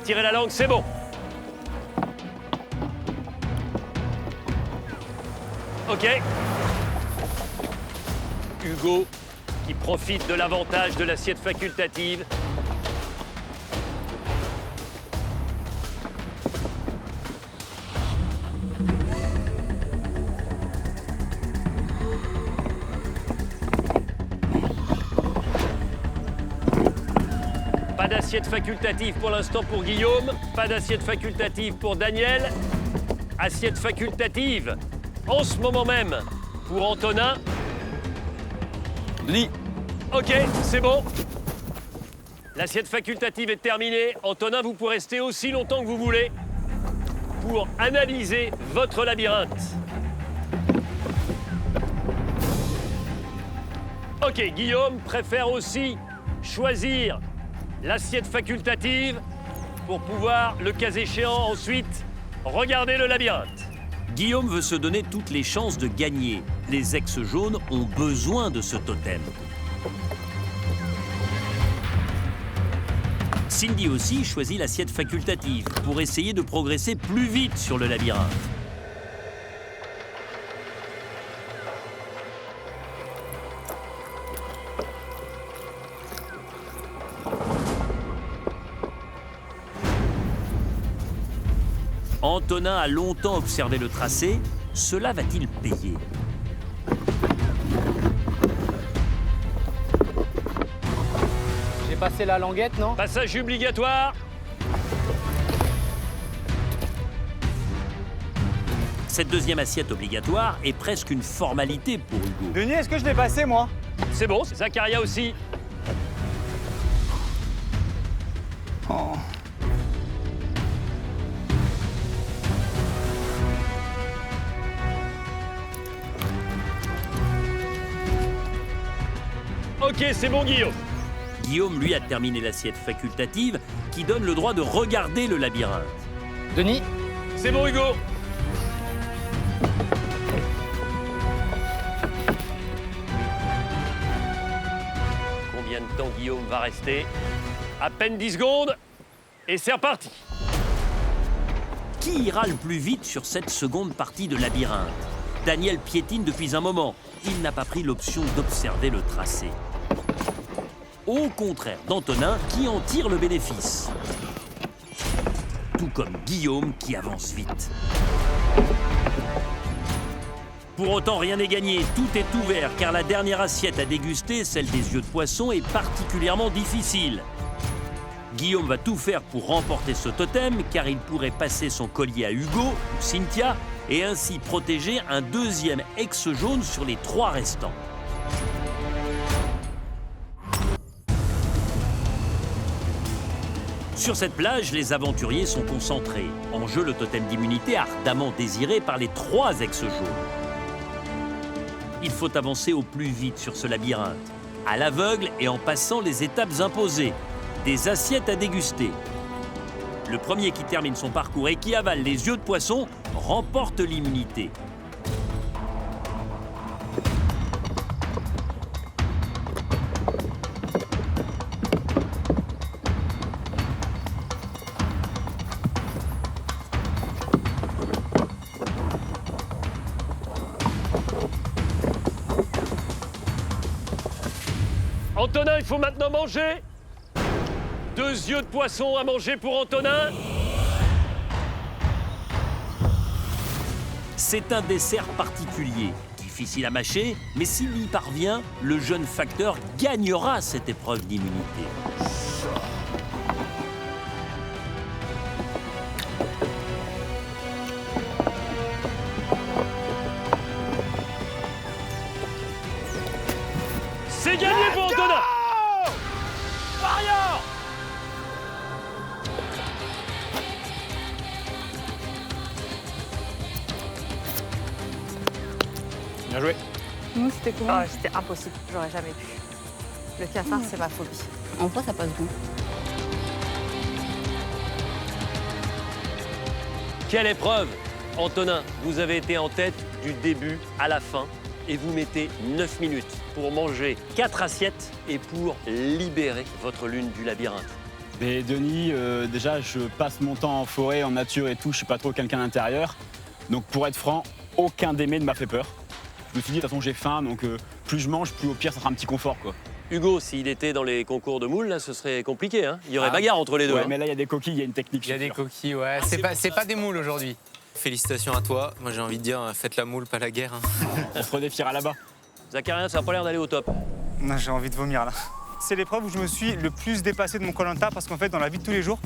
Tirez la langue, c'est bon. OK. Hugo, qui profite de l'avantage de l'assiette facultative. Pas d'assiette facultative pour l'instant pour Guillaume. Pas d'assiette facultative pour Daniel. Assiette facultative en ce moment même pour Antonin. Denis. OK, c'est bon. L'assiette facultative est terminée. Antonin, vous pouvez rester aussi longtemps que vous voulez pour analyser votre labyrinthe. OK, Guillaume préfère aussi choisir l'assiette facultative pour pouvoir, le cas échéant, ensuite regarder le labyrinthe. Guillaume veut se donner toutes les chances de gagner. Les ex-jaunes ont besoin de ce totem. Cindy aussi choisit l'assiette facultative pour essayer de progresser plus vite sur le labyrinthe. Antonin a longtemps observé le tracé. Cela va-t-il payer? J'ai passé la languette, non? Passage obligatoire. Cette deuxième assiette obligatoire est presque une formalité pour Hugo. Denis, est-ce que je l'ai passé, moi? C'est bon, Zacharia aussi. Oh. OK, c'est bon, Guillaume. Guillaume, lui, a terminé l'assiette facultative qui donne le droit de regarder le labyrinthe. Denis. C'est bon, Hugo. Combien de temps Guillaume va rester? À peine 10 secondes. Et c'est reparti. Qui ira le plus vite sur cette seconde partie de labyrinthe? Daniel piétine depuis un moment. Il n'a pas pris l'option d'observer le tracé. Au contraire d'Antonin, qui en tire le bénéfice. Tout comme Guillaume, qui avance vite. Pour autant, rien n'est gagné, tout est ouvert, car la dernière assiette à déguster, celle des yeux de poisson, est particulièrement difficile. Guillaume va tout faire pour remporter ce totem, car il pourrait passer son collier à Hugo ou Cynthia, et ainsi protéger un deuxième ex jaune sur les 3 restants. Sur cette plage, les aventuriers sont concentrés. En jeu, le totem d'immunité ardemment désiré par les 3 ex jaunes. Il faut avancer au plus vite sur ce labyrinthe, à l'aveugle et en passant les étapes imposées, des assiettes à déguster. Le premier qui termine son parcours et qui avale les yeux de poisson remporte l'immunité. Antonin, il faut maintenant manger. 2 yeux de poisson à manger pour Antonin. C'est un dessert particulier, difficile à mâcher, mais s'il y parvient, le jeune facteur gagnera cette épreuve d'immunité. C'est gagné pour Antonin. Mario! Bien joué. Nous, c'était comment? Ah, c'était impossible, j'aurais jamais pu. Le cafard, c'est ma phobie. En vrai, ça passe bien. Quelle épreuve! Antonin, vous avez été en tête du début à la fin et vous mettez 9 minutes pour manger 4 assiettes et pour libérer votre lune du labyrinthe. Mais Denis, déjà, je passe mon temps en forêt, en nature et tout, je suis pas trop quelqu'un d'intérieur. Donc pour être franc, aucun des mets ne m'a fait peur. Je me suis dit, de toute façon, j'ai faim, donc plus je mange, plus au pire, ça sera un petit confort, quoi. Hugo, s'il était dans les concours de moules, là, ce serait compliqué, hein? Il y aurait bagarre entre les deux. Ouais, hein. mais là, il y a des coquilles, il y a une technique. Il y a des coquilles, ouais. C'est pas des moules aujourd'hui. Félicitations à toi. Moi, j'ai envie de dire, faites la moule, pas la guerre. Hein. On se redéfiera là-bas. Zacharia, ça n'a pas l'air d'aller au top. Non, j'ai envie de vomir là. C'est l'épreuve où je me suis le plus dépassé de mon Koh-Lanta parce qu'en fait, dans la vie de tous les jours,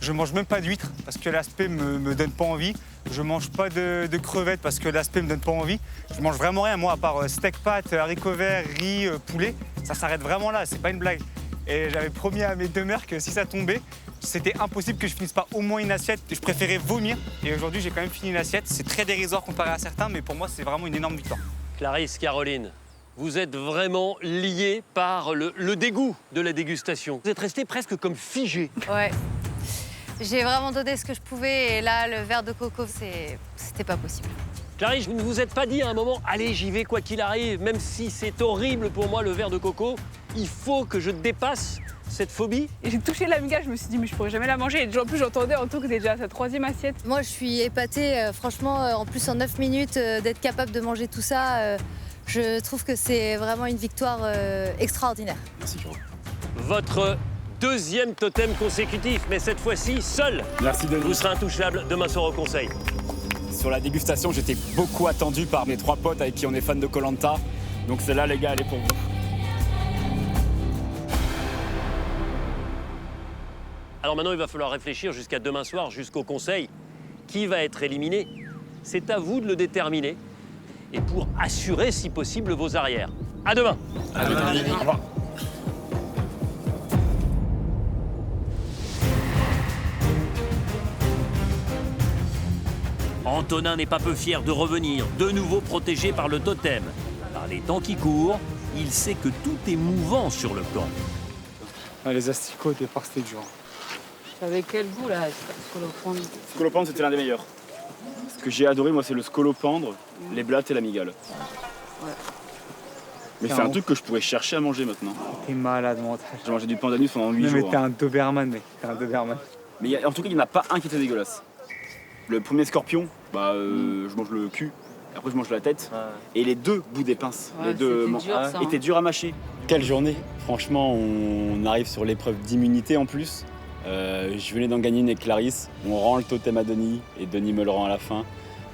je mange même pas d'huîtres parce que l'aspect me donne pas envie. Je mange pas de crevettes parce que l'aspect me donne pas envie. Je mange vraiment rien, moi, à part steak pâtes, haricots verts, riz, poulet. Ça s'arrête vraiment là, c'est pas une blague. Et j'avais promis à mes 2 mères que si ça tombait, c'était impossible que je finisse pas au moins une assiette. Je préférais vomir. Et aujourd'hui, j'ai quand même fini une assiette. C'est très dérisoire comparé à certains, mais pour moi, c'est vraiment une énorme victoire. Clarisse, Caroline, vous êtes vraiment liés par le dégoût de la dégustation. Vous êtes restés presque comme figés. Ouais. J'ai vraiment donné ce que je pouvais et là, le verre de coco, c'était pas possible. Clarisse, vous ne vous êtes pas dit à un moment, allez, j'y vais quoi qu'il arrive, même si c'est horrible pour moi le verre de coco, il faut que je dépasse cette phobie? Et j'ai touché l'amigale, je me suis dit, mais je pourrais jamais la manger. Et en plus, j'entendais Anto que c'était déjà sa 3e assiette. Moi, je suis épatée, franchement, en plus en 9 minutes, d'être capable de manger tout ça, je trouve que c'est vraiment une victoire extraordinaire. Merci, Caro. Votre 2e totem consécutif, mais cette fois-ci seul. Merci, Denis. Vous serez intouchable demain soir au conseil. Sur la dégustation, j'étais beaucoup attendu par mes 3 potes avec qui on est fan de Koh-Lanta. Donc celle-là, les gars, elle est pour vous. Alors maintenant, il va falloir réfléchir jusqu'à demain soir, jusqu'au conseil. Qui va être éliminé? C'est à vous de le déterminer. Et pour assurer, si possible, vos arrières. À demain. À demain. Au revoir. Antonin n'est pas peu fier de revenir, de nouveau protégé par le totem. Par les temps qui courent, il sait que tout est mouvant sur le camp. Les asticots, au départ, c'était dur. Avec quel goût, là, scolopendre? Scolopendre, c'était l'un des meilleurs. Ce que j'ai adoré, moi, c'est le scolopendre, les blattes et la migale. Ouais. Mais c'est un truc que je pourrais chercher à manger maintenant. T'es malade mental. J'ai mangé du pandanus pendant 8 jours. Mais t'es un Doberman, mec. T'es un Doberman. Mais en tout cas, il n'y en a pas un qui était dégueulasse. Le premier scorpion, je mange le cul. Après, je mange la tête. Et les 2 bouts des pinces, les 2 étaient durs à mâcher. Quelle journée! Franchement, on arrive sur l'épreuve d'immunité en plus. Je venais d'en gagner une avec Clarisse. On rend le totem à Denis et Denis me le rend à la fin.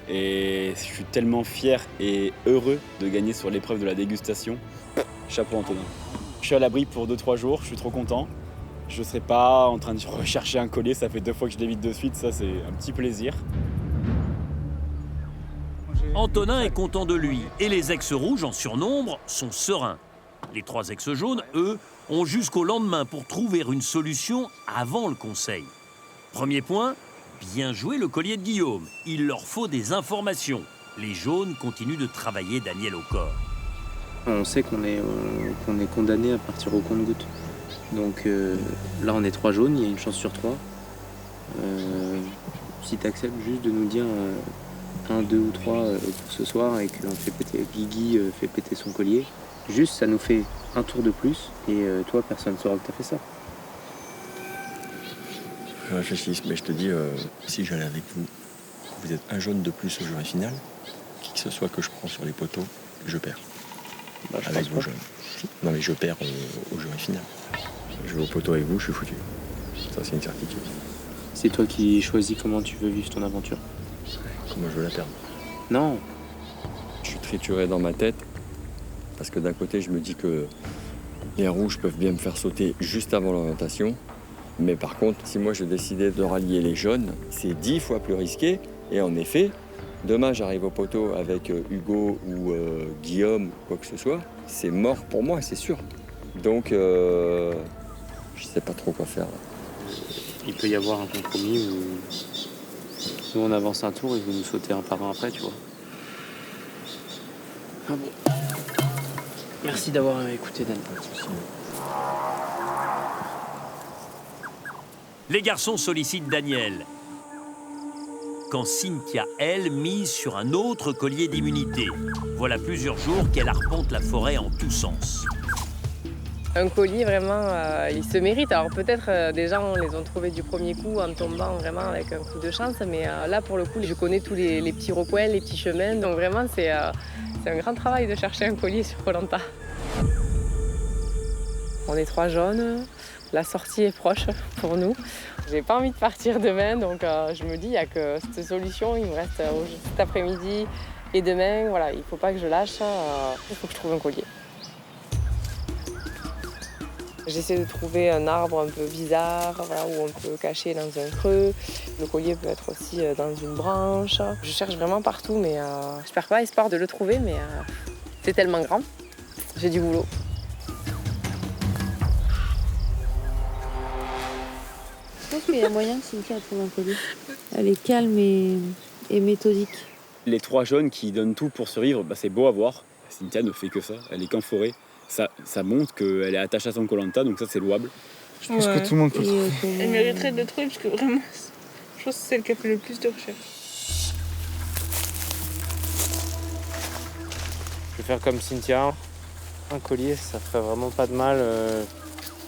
Et je suis tellement fier et heureux de gagner sur l'épreuve de la dégustation. Chapeau Antonin. Je suis à l'abri pour 2-3 jours, je suis trop content. Je ne serai pas en train de rechercher un collier, ça fait 2 fois que je l'évite de suite, ça c'est un petit plaisir. Antonin est content de lui et les ex-rouges en surnombre sont sereins. Les 3 ex-jaunes, eux, ont jusqu'au lendemain pour trouver une solution avant le conseil. Premier point, bien jouer le collier de Guillaume. Il leur faut des informations. Les jaunes continuent de travailler Daniel au corps. On sait qu'on est condamné à partir au compte-gouttes. Donc là, on est 3 jaunes, il y a une chance sur 3. Si tu acceptes juste de nous dire 1, 2 ou 3 pour ce soir et qu'on fait péter, Guigui fait péter son collier, juste ça nous fait un tour de plus et toi, personne ne saura que tu as fait ça. Je réfléchis, mais je te dis, si j'allais avec vous, vous êtes un jaune de plus au jury final, qui que ce soit que je prends sur les poteaux, je perds. Bah, je avec pense vos pas. jaunes. Non mais je perds au jury final. Je vais au poteau avec vous, je suis foutu. Ça c'est une certitude. C'est toi qui choisis comment tu veux vivre ton aventure. Comment je veux la perdre? Non. Je suis trituré dans ma tête, parce que d'un côté je me dis que les rouges peuvent bien me faire sauter juste avant l'orientation. Mais par contre, si moi je décidais de rallier les jaunes, c'est 10 fois plus risqué. Et en effet, demain j'arrive au poteau avec Hugo ou Guillaume, quoi que ce soit, c'est mort pour moi, c'est sûr. Donc, je sais pas trop quoi faire. Là. Il peut y avoir un compromis où nous on avance un tour et vous nous sautez un par un après, tu vois. Ah bon. Merci d'avoir écouté, Dan. Les garçons sollicitent Daniel. Quand Cynthia, elle, mise sur un autre collier d'immunité. Voilà plusieurs jours qu'elle arpente la forêt en tous sens. Un collier, vraiment, il se mérite. Alors peut-être des gens les ont trouvés du premier coup en tombant vraiment avec un coup de chance, mais là, pour le coup, je connais tous les petits recoins, les petits chemins. Donc vraiment, c'est un grand travail de chercher un collier sur Koh Lanta. On est 3 jaunes. La sortie est proche pour nous. J'ai pas envie de partir demain, donc je me dis, il n'y a que cette solution. Il me reste cet après-midi et demain. Voilà, il faut pas que je lâche. Il faut que je trouve un collier. J'essaie de trouver un arbre un peu bizarre, voilà, où on peut cacher dans un creux. Le collier peut être aussi dans une branche. Je cherche vraiment partout, mais je perds pas espoir de le trouver, mais c'est tellement grand. J'ai du boulot. Je pense qu'il y a moyen que Cynthia trouve un collier. Elle est calme et méthodique. Les 3 jaunes qui donnent tout pour survivre, bah, c'est beau à voir. Cynthia ne fait que ça, elle est qu'en forêt. Ça montre qu'elle est attachée à son Koh Lanta, donc ça c'est louable. Je pense que tout le monde peut le trouver. Elle mériterait de le trouver parce que vraiment, je pense que c'est celle qui a fait le plus de recherches. Je vais faire comme Cynthia. Un collier, ça ferait vraiment pas de mal.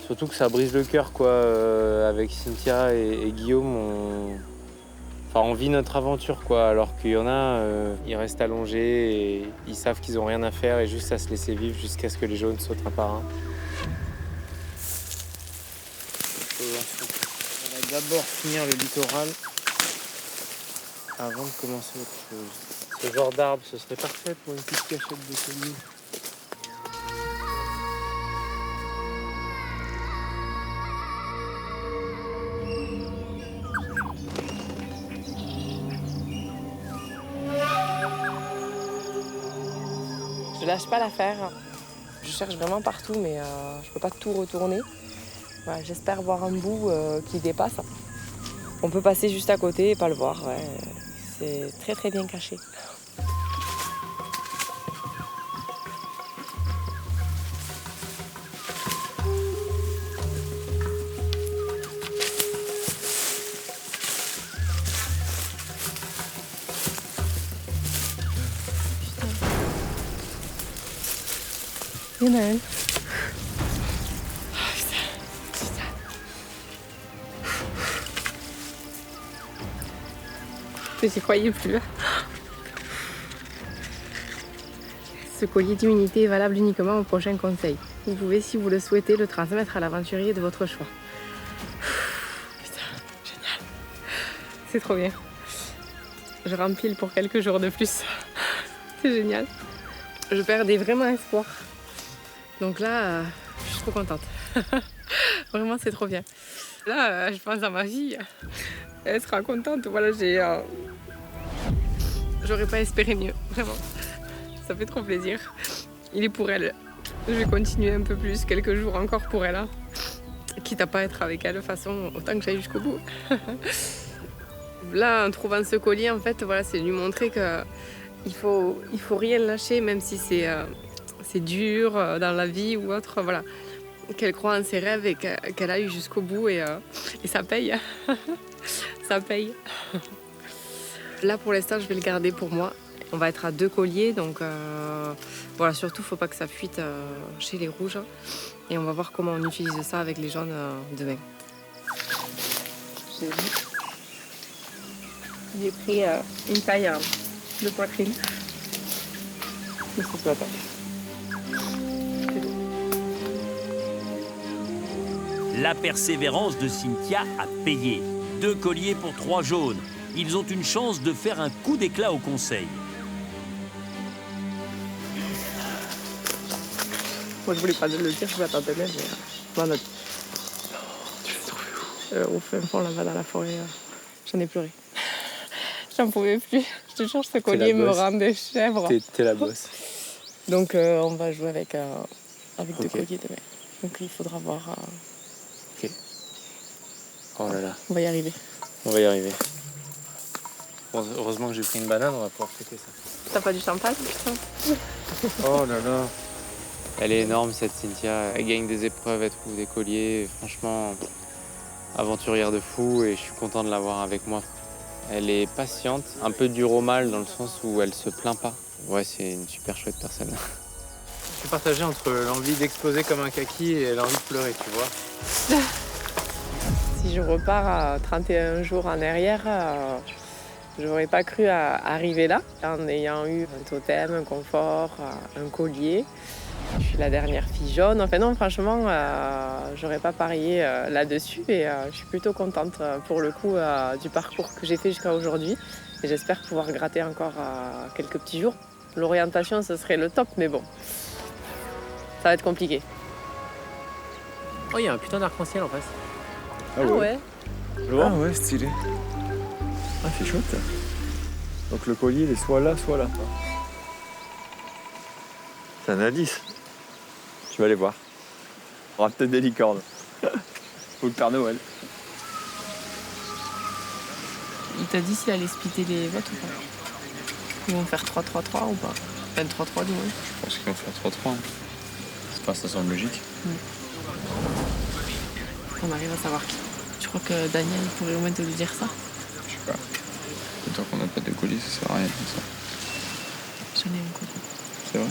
Surtout que ça brise le cœur, quoi. Avec Cynthia et Guillaume, on vit notre aventure, quoi. Alors qu'il y en a, ils restent allongés et ils savent qu'ils ont rien à faire et juste à se laisser vivre jusqu'à ce que les jaunes sautent un par un. On va d'abord finir le littoral avant de commencer autre chose. Ce genre d'arbre, ce serait Parfait pour une petite cachette de collier. Je lâche pas l'affaire. Je cherche vraiment partout, mais je peux pas tout retourner. Voilà, j'espère voir un bout qui dépasse. On peut passer juste à côté et pas le voir. Ouais. C'est très très bien caché. Il y en a un. Oh, putain. Je n'y croyais plus. Ce collier d'immunité est valable uniquement au prochain conseil. Vous pouvez, si vous le souhaitez, le transmettre à l'aventurier de votre choix. Putain, génial. C'est trop bien. Je rempile pour quelques jours de plus. C'est génial. Je perdais vraiment espoir. Donc là, je suis trop contente. Vraiment, c'est trop bien. Là, je pense à ma fille. Elle sera contente. Voilà, j'aurais pas espéré mieux, vraiment. Ça fait trop plaisir. Il est pour elle. Je vais continuer un peu plus, quelques jours encore pour elle. Hein. Quitte à pas être avec elle, de toute façon, autant que j'aille jusqu'au bout. Là, en trouvant ce collier, en fait, voilà, c'est lui montrer qu'il faut rien lâcher, même si c'est dur dans la vie ou autre. Voilà. Qu'elle croit en ses rêves et qu'elle aille jusqu'au bout et ça paye. Ça paye. Là, pour l'instant, je vais le garder pour moi. On va être à 2 colliers, donc voilà, surtout, il ne faut pas que ça fuite chez les rouges. Et on va voir comment on utilise ça avec les jaunes demain. J'ai pris une taille de poitrine. Mais c'est pas La persévérance de Cynthia a payé. 2 colliers pour 3 jaunes. Ils ont une chance de faire un coup d'éclat au conseil. Moi, je voulais pas le dire, je l'attendais même, mais voilà. Tu l'as trouvé où? Au fin fond, là-bas dans la forêt, j'en ai pleuré. J'en pouvais plus. Je te jure, ce collier me rendait chèvre. T'es la bosse. Donc, on va jouer avec 2 colliers demain. Donc, il faudra voir. Ok. Oh là là. On va y arriver. On va y arriver. Bon, heureusement que j'ai pris une banane, on va pouvoir fêter ça. T'as pas du champagne, putain? Oh là là. Elle est énorme, cette Cynthia. Elle gagne des épreuves, elle trouve des colliers. Franchement, aventurière de fou et je suis content de l'avoir avec moi. Elle est patiente, un peu dure au mal dans le sens où elle se plaint pas. Ouais, c'est une super chouette personne. Je suis partagé entre l'envie d'exploser comme un kaki et l'envie de pleurer, tu vois. Si je repars à 31 jours en arrière, je n'aurais pas cru arriver là, en ayant eu un totem, un confort, un collier. Je suis la dernière fille jaune. Enfin non, franchement, j'aurais pas parié là-dessus et je suis plutôt contente pour le coup du parcours que j'ai fait jusqu'à aujourd'hui. Et j'espère pouvoir gratter encore quelques petits jours. L'orientation, ce serait le top, mais bon, ça va être compliqué. Oh, il y a un putain d'arc-en-ciel en face. Ah ouais. Ah ouais, stylé. Ah, c'est chouette. Donc le collier, il est soit là, soit là. C'est un indice. Tu vas aller voir. On aura peut-être des licornes. Ou le Père Noël. Il t'a dit s'il allait splitter les votes ou pas? Ils vont faire 3-3-3 ou pas? Enfin 3-3 du moins. Je pense qu'ils vont faire 3-3. C'est pas, ça semble logique. On arrive à savoir qui. Tu crois que Daniel pourrait au moins te lui dire ça? Je sais pas. Tant qu'on n'a pas de collier, ça sert à rien comme ça. J'en ai un collier. C'est vrai?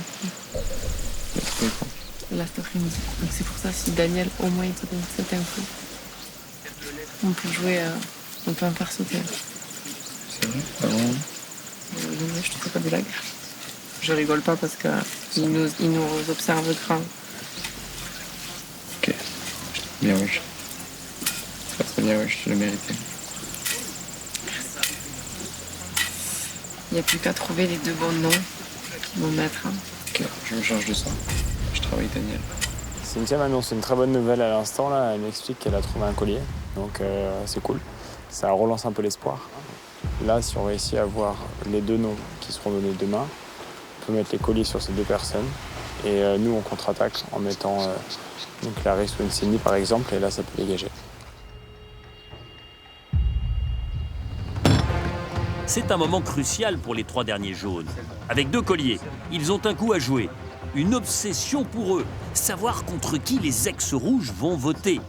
Là cet après-midi. Donc c'est pour ça, si Daniel au moins il te donne cette info, on peut jouer, on peut en faire sauter. C'est vrai? Ah bon? Je te fais pas de blague. Je rigole pas parce qu'il nous observe grand. Ok. Bien wesh. Très bien wesh, je l'ai mérité. Il n'y a plus qu'à trouver les 2 bons noms qu'ils vont mettre. Ok, je me charge de ça. Je travaille Daniel. Cynthia m'annonce une très bonne nouvelle à l'instant. Là. Elle m'explique qu'elle a trouvé un collier. Donc c'est cool. Ça relance un peu l'espoir. Là, si on réussit à avoir les 2 noms qui seront donnés demain, on peut mettre les colliers sur ces 2 personnes. Et nous, on contre-attaque en mettant une Clarisse ou une Cindy, par exemple. Et là, ça peut dégager. C'est un moment crucial pour les 3 derniers jaunes. Avec 2 colliers, ils ont un coup à jouer. Une obsession pour eux, savoir contre qui les ex-rouges vont voter.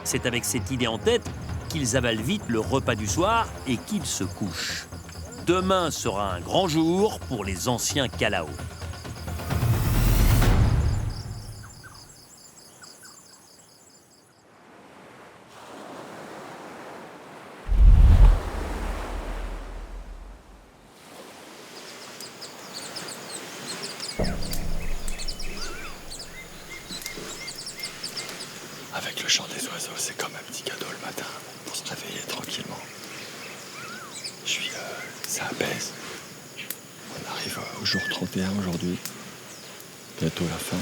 C'est avec cette idée en tête qu'ils avalent vite le repas du soir et qu'ils se couchent. Demain sera un grand jour pour les anciens Calao. Avec le chant des oiseaux, c'est comme un petit cadeau le matin pour se réveiller tranquillement. Ça apaise. On arrive au jour 31 aujourd'hui. Bientôt la fin.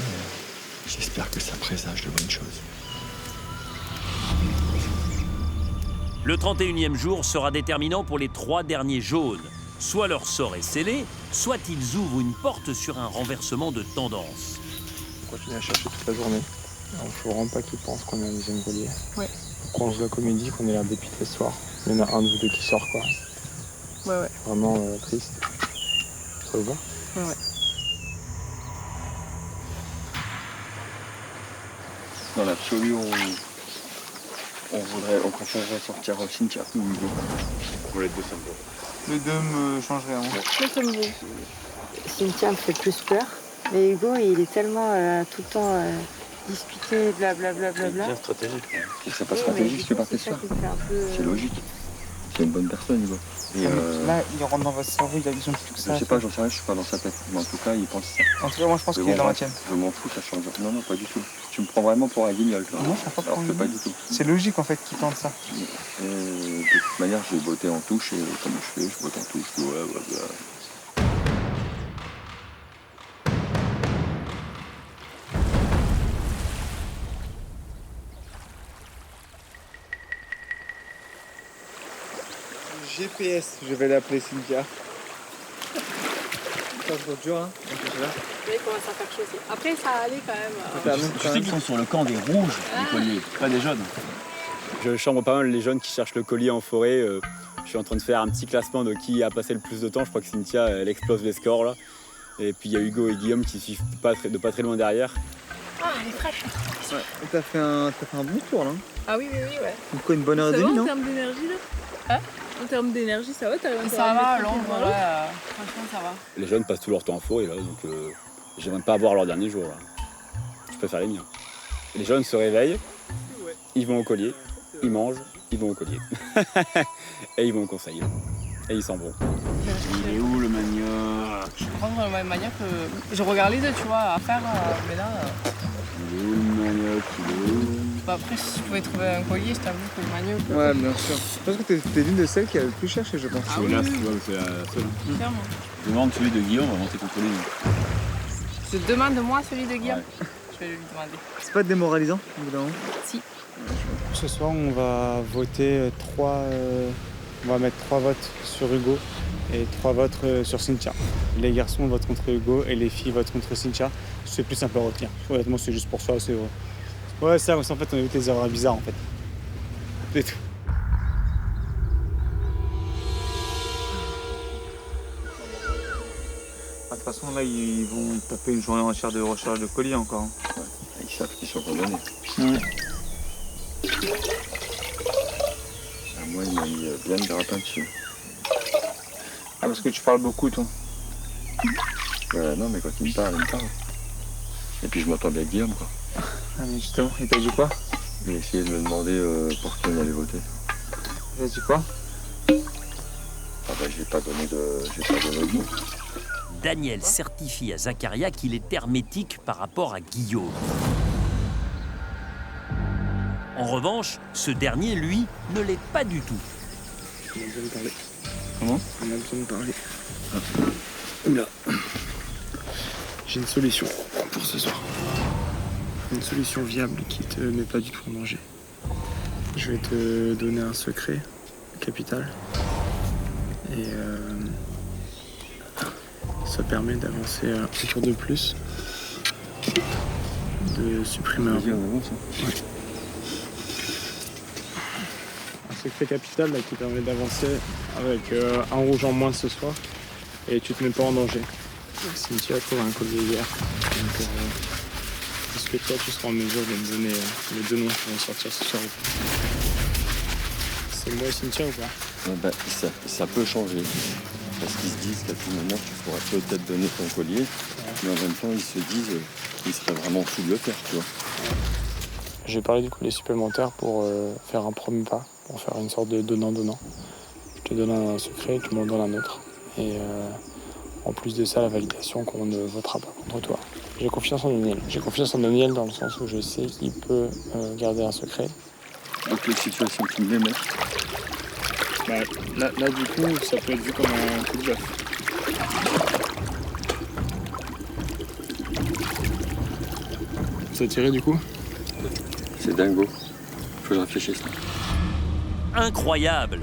J'espère que ça présage de bonnes choses. Le 31e jour sera déterminant pour les 3 derniers jaunes. Soit leur sort est scellé, soit ils ouvrent une porte sur un renversement de tendance. On continue à chercher toute la journée. Il ne faut vraiment pas qu'ils pensent qu'on est un deuxième collier. Ouais. Quand on joue la comédie, qu'on est là depuis ce soir. Il y en a un de vous deux qui sort, quoi. Ouais. Vraiment triste. Ça vous va? Ouais. Dans l'absolu, on préférerait sortir Cynthia ou Hugo. Pour les deux, ça me va. Les deux me changeraient. Hein. Moi, comme vous. Cynthia me fait plus peur. Mais Hugo, il est tellement tout le temps discuté, blablabla. C'est bien stratégique. C'est pas stratégique ce que partait faire. C'est logique. C'est une bonne personne, Hugo. Et là, il rentre dans votre cerveau, il a besoin de plus que ça. Je sais pas, j'en sais rien, je suis pas dans sa tête. Mais en tout cas, il pense ça. En tout cas, moi, je pense qu'il est dans la tienne. Je m'en fous, ça change. Non, pas du tout. Tu me prends vraiment pour un guignol, toi. Non, ça alors que pas du tout. C'est logique, en fait, qu'il tente ça. De toute manière, j'ai botté en touche et comme je fais, je botte en touche. Ouais. GPS, je vais l'appeler Cynthia. Ça se voit dur, hein. Là, il commence à faire chaud aussi. Après, ça allait quand même. Tu sais qu'ils sont sur le camp des rouges, les colliers, pas des jaunes. Je chambre pas mal les jeunes qui cherchent le collier en forêt. Je suis en train de faire un petit classement de qui a passé le plus de temps. Je crois que Cynthia, elle explose les scores là. Et puis il y a Hugo et Guillaume qui suivent de pas très loin derrière. Ah, elle est fraîche. Ouais. T'as fait un bon tour là. Ah oui, ouais. Donc quoi, une bonne heure et Ça demie, va non? en termes d'énergie là? Hein? En termes d'énergie, ça va? T'arrives Ça va, l'ombre, franchement, ça va. Les jeunes passent tout leur temps en forêt là, donc j'aimerais pas avoir leur dernier jour là. Je préfère les miens. Les jeunes se réveillent, ils vont au collier, ils mangent, ils vont au collier. Et ils vont au conseil. Et ils s'en vont. Il est où le manioc? Je prends le même manioc. Je regarde les deux, tu vois, à faire, mais là. Il est où le manioc? Après, si je pouvais trouver un collier, je t'avoue que le manioc. Ouais, bien sûr. Je pense que t'es l'une de celles qui a le plus cherché, je pense. Ah oui, là, tu vois, c'est la seule. Clairement. Je demande celui de Guillaume avant de contrôler. Je demande moi celui de Guillaume. Ouais. Je vais lui demander. C'est pas démoralisant, au bout d'un moment? Si. Ce soir, on va voter on va mettre 3 votes sur Hugo et 3 votes sur Cynthia. Les garçons votent contre Hugo et les filles votent contre Cynthia. C'est plus simple à retenir. Honnêtement, c'est juste pour ça. C'est vrai. Ouais, ça, en fait, on évite les erreurs bizarres, en fait. C'est tout. De toute façon, là, ils vont taper une journée entière de recherche de colis encore. Ouais, ils savent qu'ils sont condamnés. Ouais. Moi, il m'a mis bien de grappin dessus. Ah, parce que tu parles beaucoup, toi. Non, mais quand il me parle, il me parle. Et puis je m'entends bien avec Guillaume, quoi. Ah, mais justement, il t'a dit quoi? Il a essayé de me demander pour qui on allait voter. Il a dit quoi? Ah bah, j'ai pas donné de mot. Daniel certifie à Zacharia qu'il est hermétique par rapport à Guillaume. En revanche, ce dernier, lui, ne l'est pas du tout. On a besoin de parler. Comment? On a besoin de parler. Oula. J'ai une solution pour ce soir. Une solution viable qui te met pas du tout en danger. Je vais te donner un secret capital. Et ça permet d'avancer un tour de plus. De supprimer un rond. Ouais. Un secret capital là, qui permet d'avancer avec un rouge en moins ce soir. Et tu te mets pas en danger. Cynthia trouve un collier hier. Donc, est-ce que toi tu seras en mesure de me donner les 2 noms qui vont sortir ce soir? C'est moi et Cynthia ou pas? Ça peut changer. Parce qu'ils se disent qu'à tout moment tu pourrais peut-être donner ton collier. Mais en même temps ils se disent qu'ils seraient vraiment fous de le faire, tu vois. J'ai parlé du collier supplémentaire pour faire un premier pas, pour faire une sorte de donnant-donnant. Je te donne un secret, tu m'en donnes un autre. Et en plus de ça, la validation qu'on ne votera pas contre toi. J'ai confiance en Daniel. J'ai confiance en Daniel dans le sens où je sais qu'il peut garder un secret. Donc les situations qui me les mettent. Là, du coup, ça peut être vu comme un coup de bluff. Ça tiré du coup? C'est dingo. Faut que je réfléchisse là. Incroyable!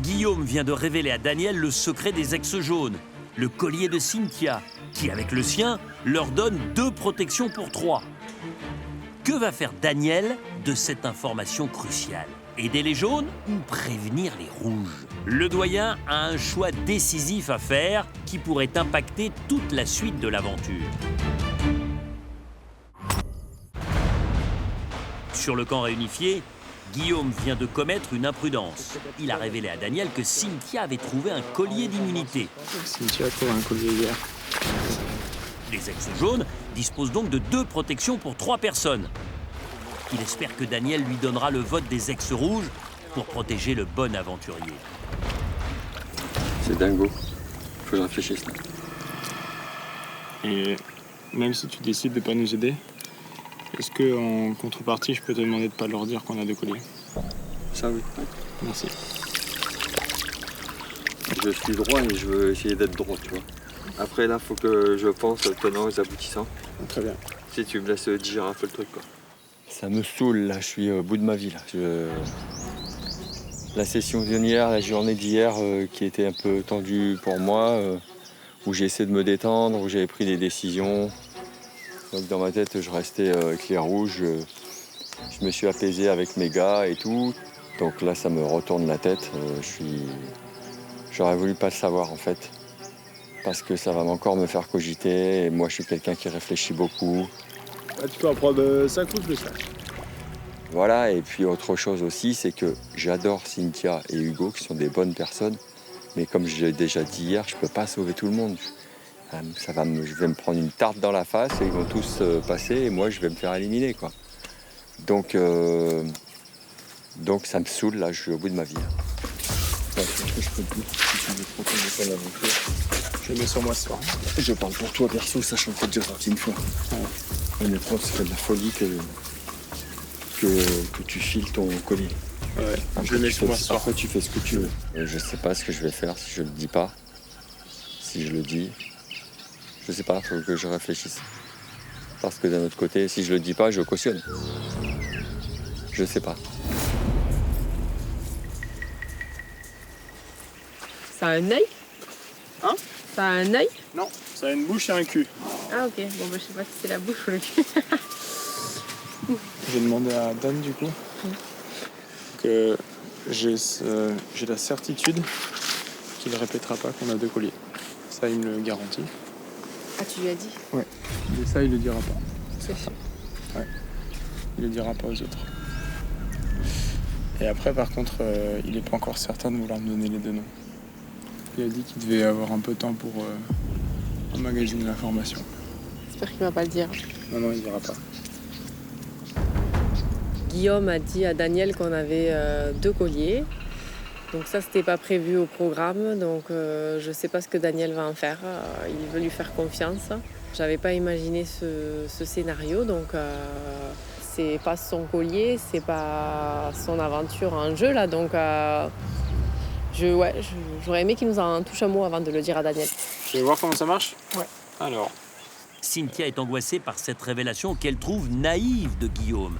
Guillaume vient de révéler à Daniel le secret des ex jaunes, le collier de Cynthia, qui, avec le sien, leur donne 2 protections pour 3. Que va faire Daniel de cette information cruciale? Aider les jaunes ou prévenir les rouges? Le doyen a un choix décisif à faire qui pourrait impacter toute la suite de l'aventure. Sur le camp réunifié, Guillaume vient de commettre une imprudence. Il a révélé à Daniel que Cynthia avait trouvé un collier d'immunité. Cynthia a trouvé un collier hier. Les ex-jaunes disposent donc de 2 protections pour 3 personnes. Il espère que Daniel lui donnera le vote des ex-rouges pour protéger le bon aventurier. C'est dingo. Faut que je réfléchisse là. Et même si tu décides de pas nous aider, est-ce qu'en contrepartie, je peux te demander de pas leur dire qu'on a 2 colliers? Ça oui. Merci. Je suis droit et je veux essayer d'être droit, tu vois. Après là, faut que je pense tenant aux aboutissants. Très bien. Si tu me laisses digérer un peu le truc, quoi. Ça me saoule, là, je suis au bout de ma vie, là. La session d'hier, la journée d'hier qui était un peu tendue pour moi, où j'ai essayé de me détendre, où j'avais pris des décisions. Donc dans ma tête, je restais avec les rouges. Je me suis apaisé avec mes gars et tout. Donc là, ça me retourne la tête. J'aurais voulu pas le savoir, en fait. Parce que ça va encore me faire cogiter. Et moi, je suis quelqu'un qui réfléchit beaucoup. Tu peux en prendre 5 ou plus, là. Voilà, et puis autre chose aussi, c'est que j'adore Cynthia et Hugo, qui sont des bonnes personnes. Mais comme je l'ai déjà dit hier, je peux pas sauver tout le monde. Je vais me prendre une tarte dans la face et ils vont tous passer et moi, je vais me faire éliminer, quoi. Donc ça me saoule, là, je suis au bout de ma vie. Je peux plus, si tu veux protéger ton aventure. Je le mets sur moi ce soir. Je parle pour toi, perso, sachant que t'es déjà sorti une fois. Ouais. Honnêtement, c'est de la folie que tu files ton collier. Ouais, je le mets sur moi ce soir. Après, tu fais ce que tu veux. Je sais pas ce que je vais faire si je le dis pas. Si je le dis, je sais pas, faut que je réfléchisse. Parce que d'un autre côté, si je le dis pas, je cautionne. Je sais pas. Ça a un œil? Hein? Ça a un œil? Non, ça a une bouche et un cul. Ah ok, bon bah je sais pas si c'est la bouche ou le cul. J'ai demandé à Dan du coup que j'ai la certitude qu'il ne répétera pas qu'on a 2 colliers. Ça, il me le garantit. Ah, tu lui as dit? Ouais, mais ça, il le dira pas. C'est sûr. Ouais, il le dira pas aux autres. Et après, par contre, il n'est pas encore certain de vouloir me donner les 2 noms. Il a dit qu'il devait avoir un peu de temps pour emmagasiner l'information. J'espère qu'il va pas le dire. Non, il ne dira pas. Guillaume a dit à Daniel qu'on avait 2 colliers. Donc ça, c'était pas prévu au programme. Donc je sais pas ce que Daniel va en faire. Il veut lui faire confiance. J'avais pas imaginé ce scénario. Donc c'est pas son collier, c'est pas son aventure en jeu là. Donc j'aurais aimé qu'il nous en touche un mot avant de le dire à Daniel. Tu veux voir comment ça marche? Ouais. Alors. Cynthia est angoissée par cette révélation qu'elle trouve naïve de Guillaume.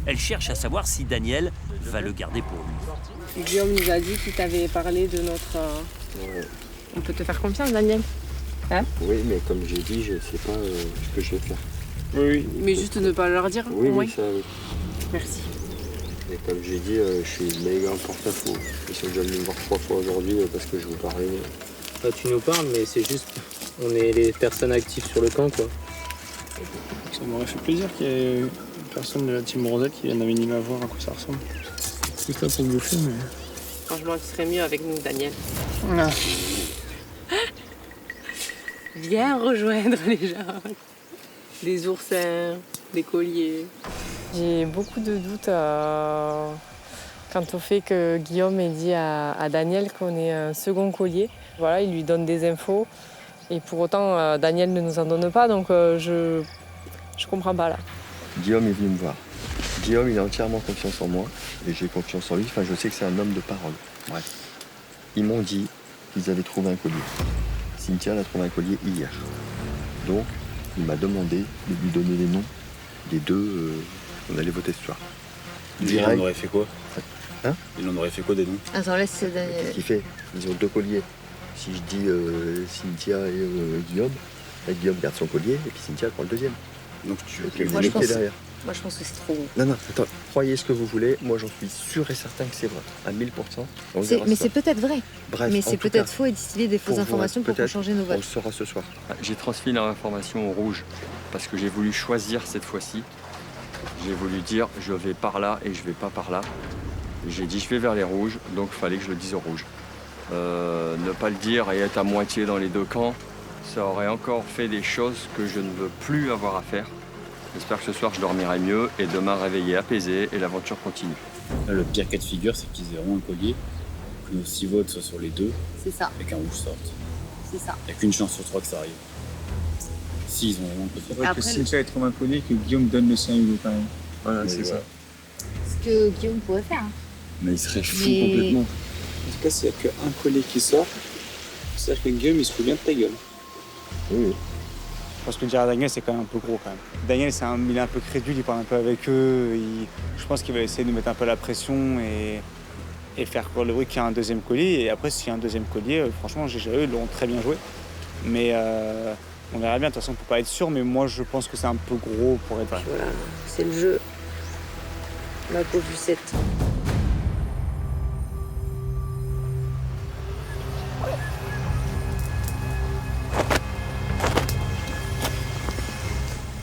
Elle cherche à savoir si Daniel va le garder pour lui. Guillaume nous a dit qu'il t'avait parlé de notre... On peut te faire confiance, Daniel? Hein? Oui, mais comme j'ai dit, je sais pas ce que je vais faire. Oui. Mais juste ne pas leur dire, oui, au moins. Oui, ça, oui. Merci. Et comme j'ai dit, je suis méga en porte-à-faux. Ils sont déjà venus me voir 3 fois aujourd'hui parce que je vous parlais. Bah, tu nous parles, mais c'est juste... On est les personnes actives sur le camp, quoi. Ça m'aurait fait plaisir qu'il y ait une personne de la team Rosette qui vienne à voir à quoi ça ressemble. Tout ça pour bouffer, mais... Franchement, tu serais mieux avec nous, Daniel. Ah. Viens rejoindre les gens. Des oursins, des colliers. J'ai beaucoup de doutes quant au fait que Guillaume ait dit à Daniel qu'on ait un second collier. Voilà, il lui donne des infos. Et pour autant, Daniel ne nous en donne pas, donc je comprends pas là. Guillaume est venu me voir. Guillaume, il a entièrement confiance en moi et j'ai confiance en lui. Enfin, je sais que c'est un homme de parole. Bref. Ils m'ont dit qu'ils avaient trouvé un collier. Cynthia a trouvé un collier hier. Donc, il m'a demandé de lui donner les noms des deux qu'on allait voter ce soir. Il en aurait fait quoi? Hein? Il en aurait fait quoi des noms? Attends, laisse Daniel. Qu'est-ce qu'il fait? Ils ont 2 colliers. Si je dis Cynthia et Guillaume, Guillaume garde son collier et puis Cynthia prend le deuxième. Donc tu Moi, je pense que c'est trop gros. Non, attends, croyez ce que vous voulez, moi j'en suis sûr et certain que c'est vrai, à 1000%. On verra Mais ça. c'est peut-être vrai. Bref, mais en c'est tout peut-être cas, faux et distiller des fausses informations pour changer nos On le votes. saura ce soir. J'ai transmis l'information au rouge parce que j'ai voulu choisir cette fois-ci. J'ai voulu dire je vais par là et je vais pas par là. J'ai dit je vais vers les rouges, donc il fallait que je le dise aux rouges. Ne pas le dire et être à moitié dans les 2 camps, ça aurait encore fait des choses que je ne veux plus avoir à faire. J'espère que ce soir je dormirai mieux et demain réveillé apaisé et l'aventure continue. Là, le pire cas de figure, c'est qu'ils auront un collier, que nos 6 votes soient sur les 2 C'est ça. et qu'un rouge sorte. C'est ça. Il n'y a qu'une chance sur 3 que ça arrive. S'ils ont vraiment un collier. C'est vrai que Cynthia ait trouvé un collier, que Guillaume donne le sien à Hugo quand même. Voilà, c'est ça. Ce que Guillaume pourrait faire. Hein. Mais il serait fou complètement. En tout cas, s'il n'y a qu'un collier qui sort, c'est-à-dire que Guillaume, il se fout bien de ta gueule. Oui. Je pense que dire à Daniel, c'est quand même un peu gros quand même. Daniel, il est un peu crédule, il parle un peu avec eux. Je pense qu'il va essayer de nous mettre un peu la pression et faire pour le bruit qu'il y a un deuxième collier. Et après, s'il y a un deuxième collier, franchement, eux, ils l'ont très bien joué. Mais on verra bien, de toute façon, on ne peut pas être sûr. Mais moi, je pense que c'est un peu gros pour être vrai. Voilà, c'est le jeu. Ma pauvre Lucette.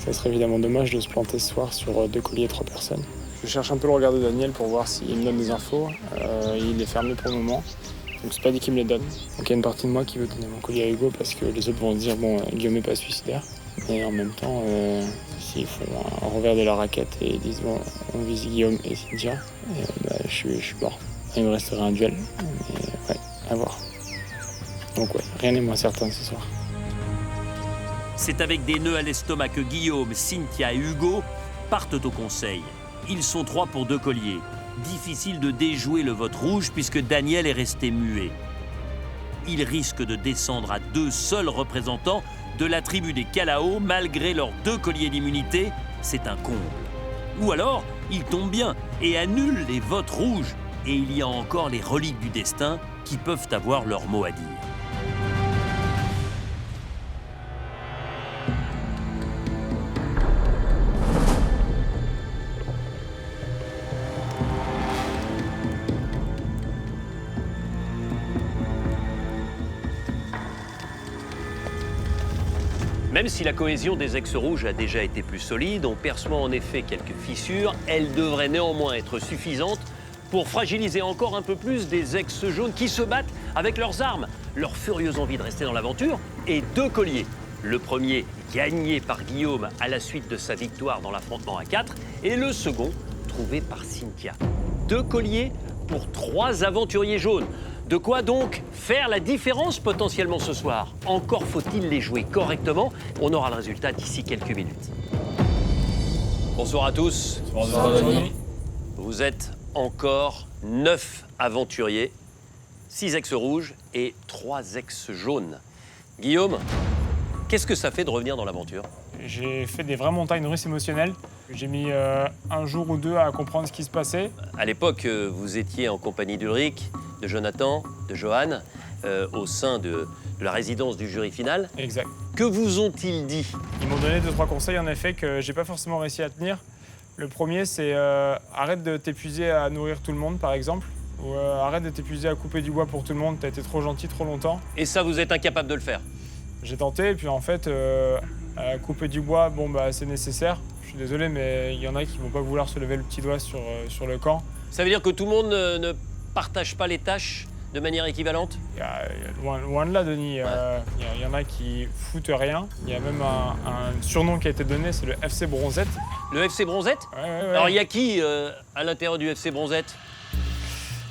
Ça serait évidemment dommage de se planter ce soir sur 2 colliers et 3 personnes. Je cherche un peu le regard de Daniel pour voir s'il me donne des infos. Il est fermé pour le moment, donc c'est pas dit qu'il me les donne. Donc il y a une partie de moi qui veut donner mon collier à Hugo parce que les autres vont dire bon, Guillaume n'est pas suicidaire. Mais en même temps, s'ils font un revers de la raquette et ils disent bon, on vise Guillaume et Cynthia, je suis mort. Il me resterait un duel, mais ouais, à voir. Donc ouais, rien n'est moins certain ce soir. C'est avec des nœuds à l'estomac que Guillaume, Cynthia et Hugo partent au conseil. Ils sont 3 pour 2 colliers. Difficile de déjouer le vote rouge puisque Daniel est resté muet. Ils risquent de descendre à 2 seuls représentants de la tribu des Kalao malgré leurs 2 colliers d'immunité. C'est un comble. Ou alors, ils tombent bien et annulent les votes rouges. Et il y a encore les reliques du destin qui peuvent avoir leur mot à dire. Même si la cohésion des ex-rouges a déjà été plus solide, on perçoit en effet quelques fissures. Elles devraient néanmoins être suffisantes pour fragiliser encore un peu plus des ex-jaunes qui se battent avec leurs armes, leur furieuse envie de rester dans l'aventure et 2 colliers. Le premier gagné par Guillaume à la suite de sa victoire dans l'affrontement à 4 et le second trouvé par Cynthia. 2 colliers pour 3 aventuriers jaunes. De quoi donc faire la différence potentiellement ce soir? Encore faut-il les jouer correctement. On aura le résultat d'ici quelques minutes. Bonsoir à tous. Bonsoir. Vous êtes encore 9 aventuriers, 6 ex-rouges et 3 ex-jaunes. Guillaume, qu'est-ce que ça fait de revenir dans l'aventure? J'ai fait des vraies montagnes russes émotionnelles. J'ai mis 1 jour ou 2 à comprendre ce qui se passait. À l'époque, vous étiez en compagnie d'Ulrich, de Jonathan, de Johan, au sein de la résidence du jury final. Exact. Que vous ont-ils dit? Ils m'ont donné 2-3 conseils en effet que j'ai pas forcément réussi à tenir. Le premier, c'est arrête de t'épuiser à nourrir tout le monde, par exemple. Ou arrête de t'épuiser à couper du bois pour tout le monde, t'as été trop gentil trop longtemps. Et ça, vous êtes incapable de le faire? J'ai tenté, et puis en fait, couper du bois, bon bah c'est nécessaire. Je suis désolé, mais il y en a qui vont pas vouloir se lever le petit doigt sur le camp. Ça veut dire que tout le monde ne partage pas les tâches de manière équivalente? Loin de là, Denis. Il y en a qui foutent rien. Il y a même un surnom qui a été donné, c'est le FC Bronzette. Le FC Bronzette? Ouais. Alors il y a qui à l'intérieur du FC Bronzette?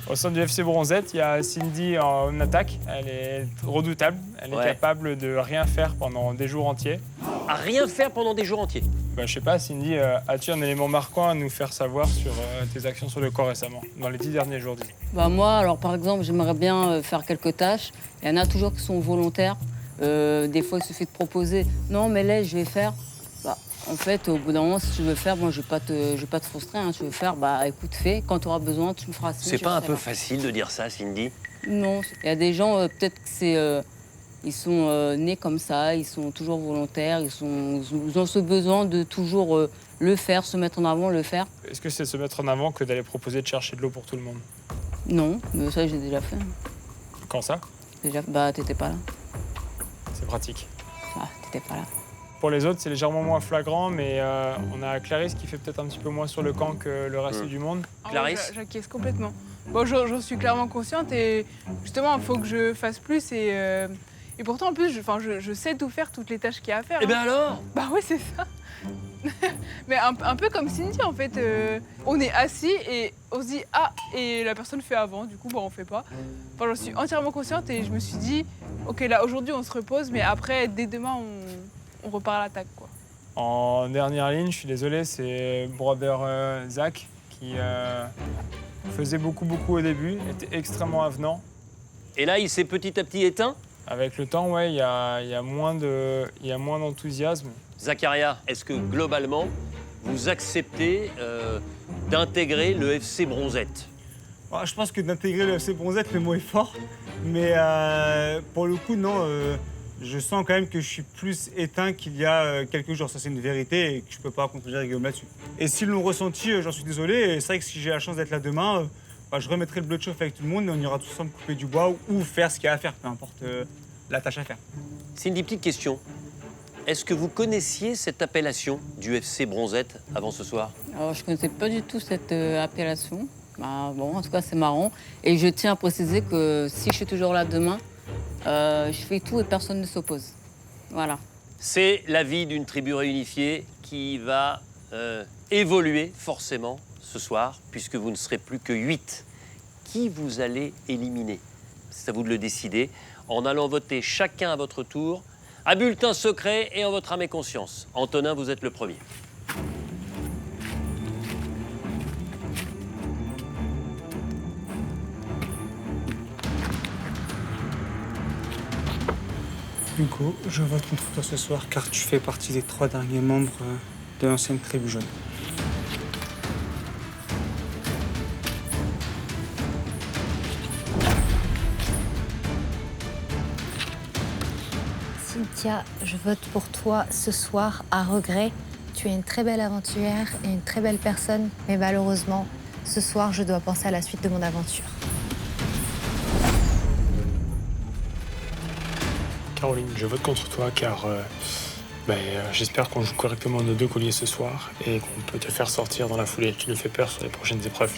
Au sein du FC Bronzette, il y a Cindy en attaque. Elle est redoutable. Elle est capable de rien faire pendant des jours entiers. À rien faire pendant des jours entiers? Je sais pas, Cindy, as-tu un élément marquant à nous faire savoir sur tes actions sur le camp récemment, dans les 10 derniers jours? Moi, alors par exemple, j'aimerais bien faire quelques tâches. Il y en a toujours qui sont volontaires. Des fois, il suffit de proposer. Non, mais là, je vais faire. En fait, au bout d'un moment, si tu veux faire, moi, je vais pas te frustrer. Tu veux faire, écoute, fais. Quand tu auras besoin, tu me feras. C'est pas un peu facile de dire ça, Cindy? Non, il y a des gens, peut-être que c'est. Ils sont nés comme ça, ils sont toujours volontaires, ils ont ce besoin de toujours le faire, se mettre en avant, le faire. Est-ce que c'est se mettre en avant que d'aller proposer de chercher de l'eau pour tout le monde? Non, mais ça, j'ai déjà fait. Quand ça? Déjà, t'étais pas là. C'est pratique. T'étais pas là. Pour les autres, c'est légèrement moins flagrant, mais on a Clarisse qui fait peut-être un petit peu moins sur le camp que le reste du monde. Clarisse? J'acquiesce complètement. Bon, j'en suis clairement consciente et justement, il faut que je fasse plus et pourtant, en plus, je sais tout faire, toutes les tâches qu'il y a à faire. Eh bien alors? Bah ouais, c'est ça. Mais un peu comme Cindy, en fait. On est assis et on se dit « Ah !» et la personne fait avant, du coup, on fait pas. J'en suis entièrement consciente et je me suis dit « Ok, là, aujourd'hui, on se repose, mais après, dès demain, on repart à l'attaque, quoi. » En dernière ligne, je suis désolé, c'est brother Zach qui faisait beaucoup au début, était extrêmement avenant. Et là, il s'est petit à petit éteint? Avec le temps, ouais, il y a moins d'enthousiasme. Zacharia, est-ce que globalement, vous acceptez d'intégrer le FC Bronzette? Je pense que d'intégrer le FC Bronzette, le mot est fort. Mais pour le coup, non. Je sens quand même que je suis plus éteint qu'il y a quelques jours. Ça, c'est une vérité et que je peux pas contredire Guillaume là-dessus. Et s'ils l'ont ressenti, j'en suis désolé. Et c'est vrai que si j'ai la chance d'être là demain, je remettrai le bleu de chauffe avec tout le monde et on ira tous ensemble couper du bois ou faire ce qu'il y a à faire, peu importe la tâche à faire. Cindy, petite question. Est-ce que vous connaissiez cette appellation du FC Bronzette avant ce soir? Alors, je ne connaissais pas du tout cette appellation. En tout cas, c'est marrant. Et je tiens à préciser que si je suis toujours là demain, je fais tout et personne ne s'oppose. Voilà. C'est la vie d'une tribu réunifiée qui va évoluer forcément ce soir, puisque vous ne serez plus que 8. Qui vous allez éliminer? C'est à vous de le décider, en allant voter chacun à votre tour, à bulletin secret et en votre âme et conscience. Antonin, vous êtes le premier. Hugo, je vote contre toi ce soir car tu fais partie des 3 derniers membres de l'ancienne tribu jaune. Cynthia, je vote pour toi ce soir à regret. Tu es une très belle aventurière et une très belle personne, mais malheureusement, ce soir, je dois penser à la suite de mon aventure. Caroline, je vote contre toi car j'espère qu'on joue correctement nos 2 colliers ce soir et qu'on peut te faire sortir dans la foulée. Tu nous fais peur sur les prochaines épreuves.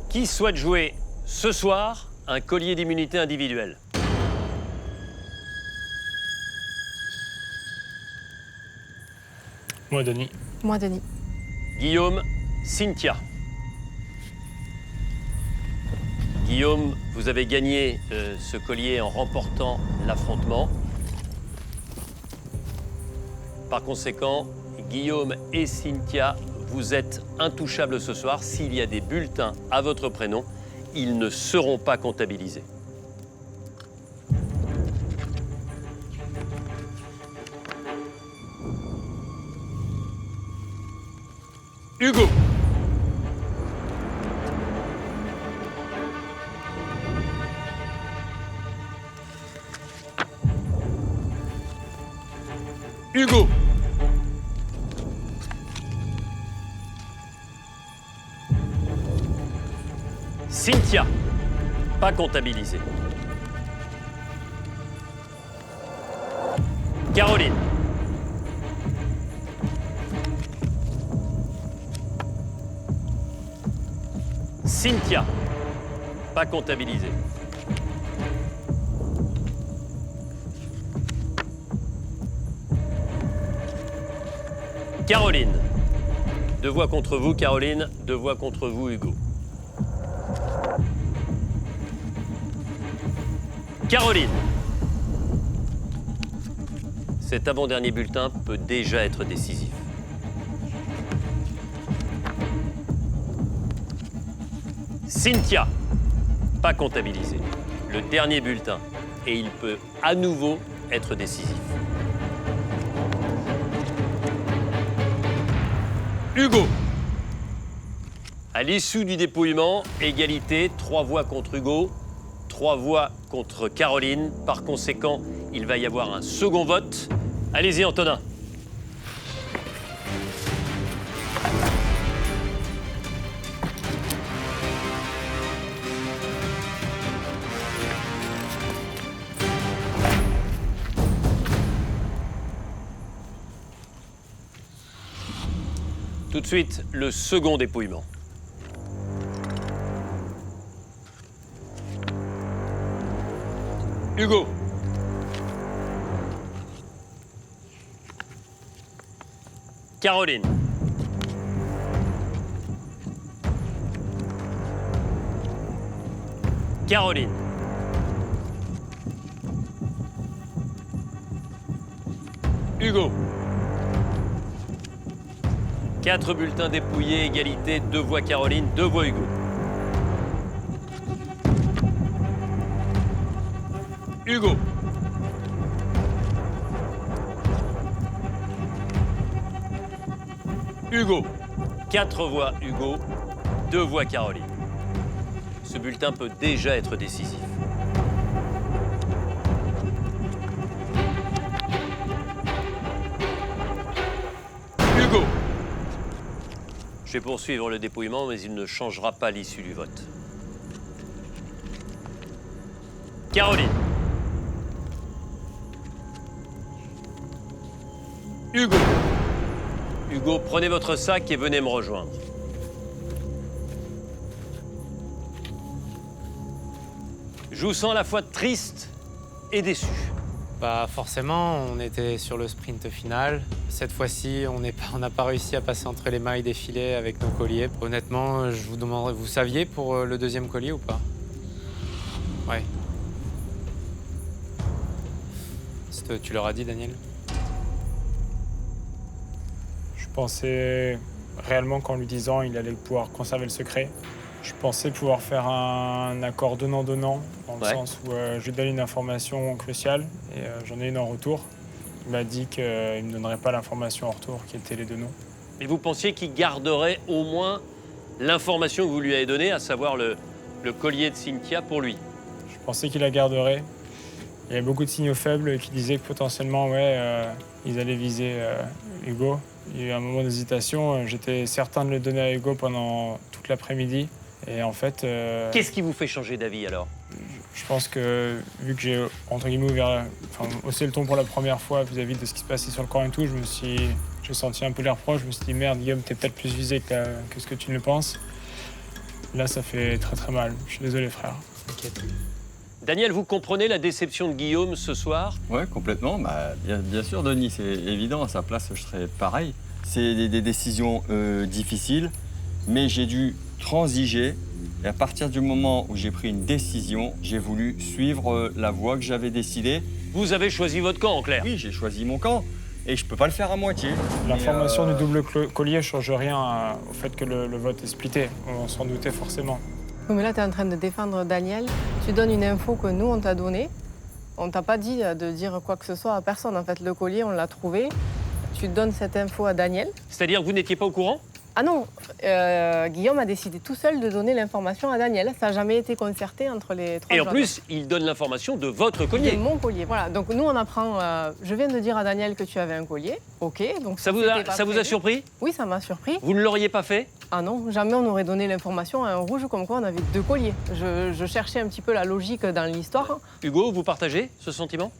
Qui souhaite jouer ce soir un collier d'immunité individuelle? Moi, Denis. Moi, Denis. Guillaume, Cynthia. Guillaume, vous avez gagné ce collier en remportant l'affrontement. Par conséquent, Guillaume et Cynthia, vous êtes intouchables ce soir. S'il y a des bulletins à votre prénom, ils ne seront pas comptabilisés. Hugo. Hugo. Cynthia, pas comptabilisé. Caroline. Cynthia, pas comptabilisé. Caroline, 2 voix contre vous, Caroline. 2 voix contre vous, Hugo. Caroline. Cet avant-dernier bulletin peut déjà être décisif. Cynthia, pas comptabilisé. Le dernier bulletin, et il peut à nouveau être décisif. Hugo. À l'issue du dépouillement, égalité, 3 voix contre Hugo, 3 voix contre Caroline. Par conséquent, il va y avoir un second vote. Allez-y, Antonin. Tout de suite, le second dépouillement. Hugo. Caroline. Caroline. Hugo. 4 bulletins dépouillés, égalité, 2 voix Caroline, 2 voix Hugo. Hugo. Hugo. 4 voix Hugo, 2 voix Caroline. Ce bulletin peut déjà être décisif. Hugo. Je vais poursuivre le dépouillement, mais il ne changera pas l'issue du vote. Caroline. Hugo. Hugo, prenez votre sac et venez me rejoindre. Je vous sens à la fois triste et déçu. Bah forcément, on était sur le sprint final. Cette fois-ci, on n'a pas réussi à passer entre les mailles des filets avec nos colliers. Honnêtement, je vous demanderais, vous saviez pour le deuxième collier ou pas? Ouais. Tu leur as dit, Daniel? Je pensais réellement qu'en lui disant il allait pouvoir conserver le secret. Je pensais pouvoir faire un accord donnant-donnant, dans le sens où je lui donne une information cruciale et j'en ai une en retour. Il m'a dit qu'il ne me donnerait pas l'information en retour, qui était les 2 noms. Mais vous pensiez qu'il garderait au moins l'information que vous lui avez donnée, à savoir le collier de Cynthia pour lui? Je pensais qu'il la garderait. Il y avait beaucoup de signaux faibles qui disaient que potentiellement, ils allaient viser Hugo. Il y a eu un moment d'hésitation. J'étais certain de le donner à Hugo pendant toute l'après-midi. Et en fait... Qu'est-ce qui vous fait changer d'avis alors? Je pense que, vu que j'ai, entre guillemets, haussé le ton pour la première fois vis-à-vis de ce qui se passait sur le camp et tout, j'ai senti un peu l'air proche. Je me suis dit, merde, Guillaume, t'es peut-être plus visé que ce que tu ne le penses. Là, ça fait très très mal. Je suis désolé, frère. T'inquiète. Daniel, vous comprenez la déception de Guillaume ce soir? Ouais, complètement. Bien sûr, Denis, c'est évident. À sa place, je serais pareil. C'est des décisions difficiles, mais j'ai dû transiger. Et à partir du moment où j'ai pris une décision, j'ai voulu suivre la voie que j'avais décidée. Vous avez choisi votre camp, en clair? Oui, j'ai choisi mon camp. Et je peux pas le faire à moitié. L'information du double collier ne change rien au fait que le vote est splitté. On s'en doutait forcément. Oui, mais là, tu es en train de défendre Daniel. Tu donnes une info que nous, on t'a donnée. On t'a pas dit de dire quoi que ce soit à personne. En fait, le collier, on l'a trouvé. Tu donnes cette info à Daniel. C'est-à-dire que vous n'étiez pas au courant? Ah non, Guillaume a décidé tout seul de donner l'information à Daniel. Ça n'a jamais été concerté entre les 3 Et en jeunes. plus, il donne l'information de votre collier. De mon collier, voilà. Donc nous, on apprend... je viens de dire à Daniel que tu avais un collier. OK, donc ça vous a surpris? Oui, ça m'a surpris. Vous ne l'auriez pas fait? Ah non, jamais on aurait donné l'information à un rouge comme quoi on avait 2 colliers. Je cherchais un petit peu la logique dans l'histoire. Hugo, vous partagez ce sentiment?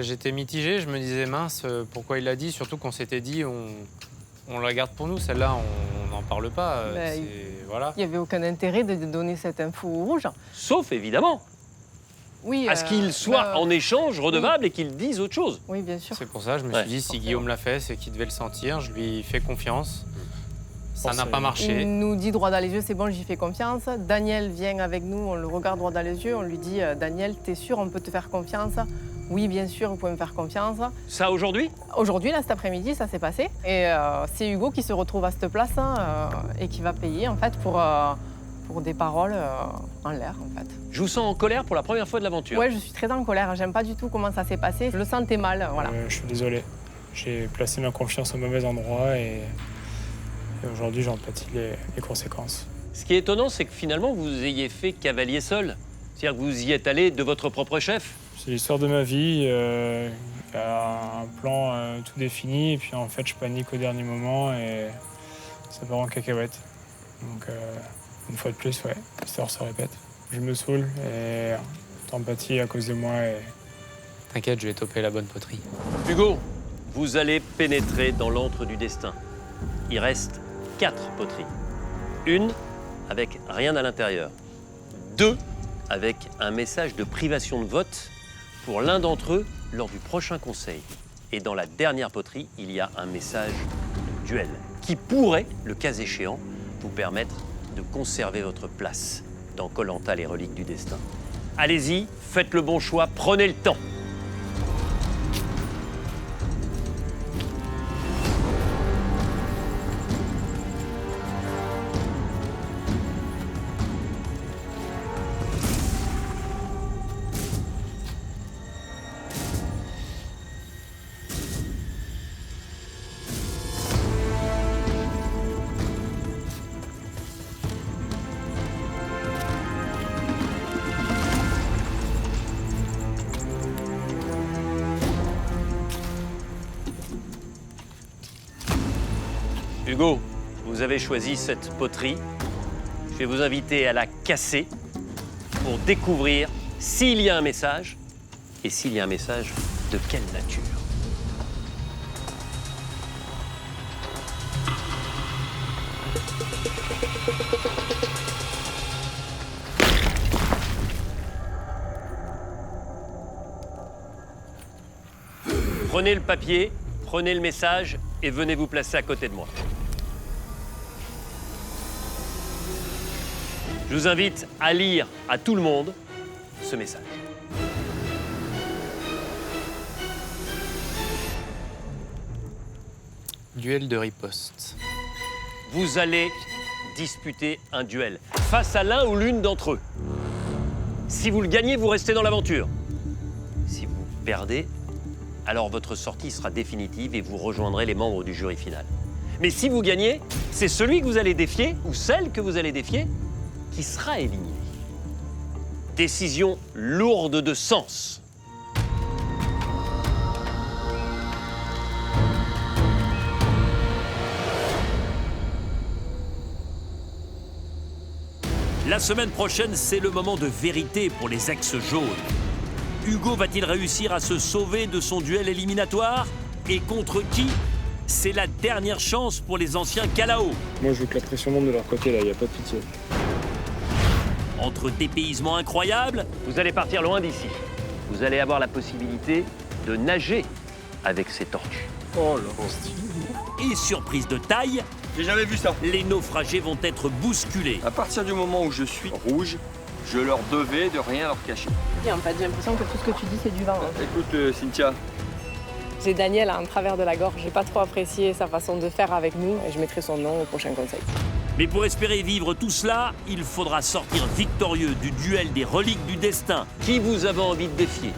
J'étais mitigé, je me disais mince, pourquoi il l'a dit? Surtout qu'on s'était dit, on la garde pour nous, celle-là, on n'en parle pas. Voilà. Il n'y avait aucun intérêt de donner cette info au rouge. Sauf, évidemment, oui, à ce qu'il soit en échange redevable et qu'il dise autre chose. Oui, bien sûr. C'est pour ça que je me suis dit, si Guillaume l'a fait, c'est qu'il devait le sentir. Je lui fais confiance. Ça n'a pas marché. Il nous dit droit dans les yeux, c'est bon, j'y fais confiance. Daniel vient avec nous, on le regarde droit dans les yeux, on lui dit Daniel, t'es sûr, on peut te faire confiance? Oui, bien sûr, vous pouvez me faire confiance. Ça aujourd'hui? Aujourd'hui, là, cet après-midi, ça s'est passé. Et c'est Hugo qui se retrouve à cette place et qui va payer, en fait, pour des paroles en l'air, en fait. Je vous sens en colère pour la première fois de l'aventure. Ouais, je suis très en colère. J'aime pas du tout comment ça s'est passé. Je le sentais mal, voilà. Je suis désolé. J'ai placé ma confiance au mauvais endroit et aujourd'hui, j'en pâtis les conséquences. Ce qui est étonnant, c'est que finalement, vous ayez fait cavalier seul. C'est-à-dire que vous y êtes allé de votre propre chef. C'est l'histoire de ma vie. Il y a un plan tout défini et puis en fait, je panique au dernier moment et ça part en cacahuète. Donc, une fois de plus, ouais, l'histoire se répète. Je me saoule et t'en pâtis à cause de moi. Et... T'inquiète, je vais toper la bonne poterie. Hugo, vous allez pénétrer dans l'antre du destin. Il reste 4 poteries. Une avec rien à l'intérieur. 2 avec un message de privation de vote pour l'un d'entre eux lors du prochain conseil. Et dans la dernière poterie, il y a un message de duel qui pourrait, le cas échéant, vous permettre de conserver votre place dans Koh-Lanta, les reliques du destin. Allez-y, faites le bon choix, prenez le temps. Hugo, vous avez choisi cette poterie. Je vais vous inviter à la casser pour découvrir s'il y a un message et s'il y a un message de quelle nature. Prenez le papier, prenez le message et venez vous placer à côté de moi. Je vous invite à lire à tout le monde ce message. Duel de riposte. Vous allez disputer un duel face à l'un ou l'une d'entre eux. Si vous le gagnez, vous restez dans l'aventure. Si vous perdez, alors votre sortie sera définitive et vous rejoindrez les membres du jury final. Mais si vous gagnez, c'est celui que vous allez défier, ou celle que vous allez défier, qui sera éliminé. Décision lourde de sens. La semaine prochaine, c'est le moment de vérité pour les ex jaunes. Hugo va-t-il réussir à se sauver de son duel éliminatoire? Et contre qui? C'est la dernière chance pour les anciens Kalao. Moi, je veux que la pression monte de leur côté, là, il n'y a pas de pitié. Entre dépaysement incroyable, vous allez partir loin d'ici. Vous allez avoir la possibilité de nager avec ces tortues. Oh là, et surprise de taille, j'ai jamais vu ça. Les naufragés vont être bousculés. À partir du moment où je suis rouge, je leur devais de rien leur cacher. Et en fait, j'ai l'impression que tout ce que tu dis, c'est du vent. Hein. Écoute, Cynthia. J'ai Daniel en travers de la gorge. J'ai pas trop apprécié sa façon de faire avec nous et je mettrai son nom au prochain conseil. Mais pour espérer vivre tout cela, il faudra sortir victorieux du duel des reliques du destin. Qui vous avez envie de défier?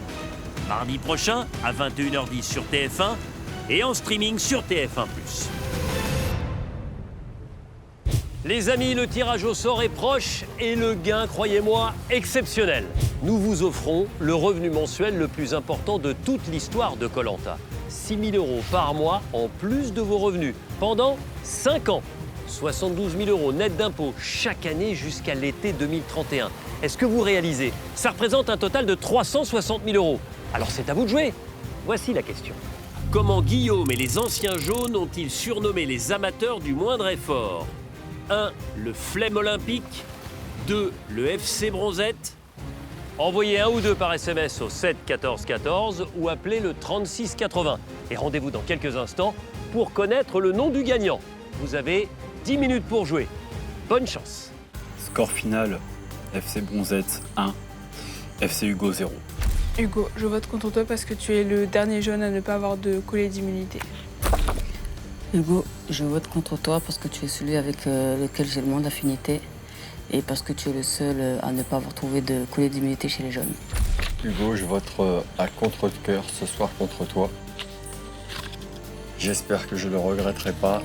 Mardi prochain, à 21h10 sur TF1 et en streaming sur TF1+. Les amis, le tirage au sort est proche et le gain, croyez-moi, exceptionnel. Nous vous offrons le revenu mensuel le plus important de toute l'histoire de Koh-Lanta. 6 000 € par mois en plus de vos revenus pendant 5 ans. 72 000 € net d'impôts chaque année jusqu'à l'été 2031. Est-ce que vous réalisez? Ça représente un total de 360 000 €. Alors c'est à vous de jouer. Voici la question. Comment Guillaume et les anciens jaunes ont-ils surnommé les amateurs du moindre effort? 1. Le Flemme Olympique. 2. Le FC Bronzette. Envoyez un ou deux par SMS au 7 14 14 ou appelez le 36 80. Et rendez-vous dans quelques instants pour connaître le nom du gagnant. Vous avez 10 minutes pour jouer. Bonne chance. Score final, FC Bronzette 1, FC Hugo 0. Hugo, je vote contre toi parce que tu es le dernier jaune à ne pas avoir de collier d'immunité. Hugo, je vote contre toi parce que tu es celui avec lequel j'ai le moins d'affinité et parce que tu es le seul à ne pas avoir trouvé de collier d'immunité chez les jeunes. Hugo, je vote à contre-cœur ce soir contre toi. J'espère que je le regretterai pas.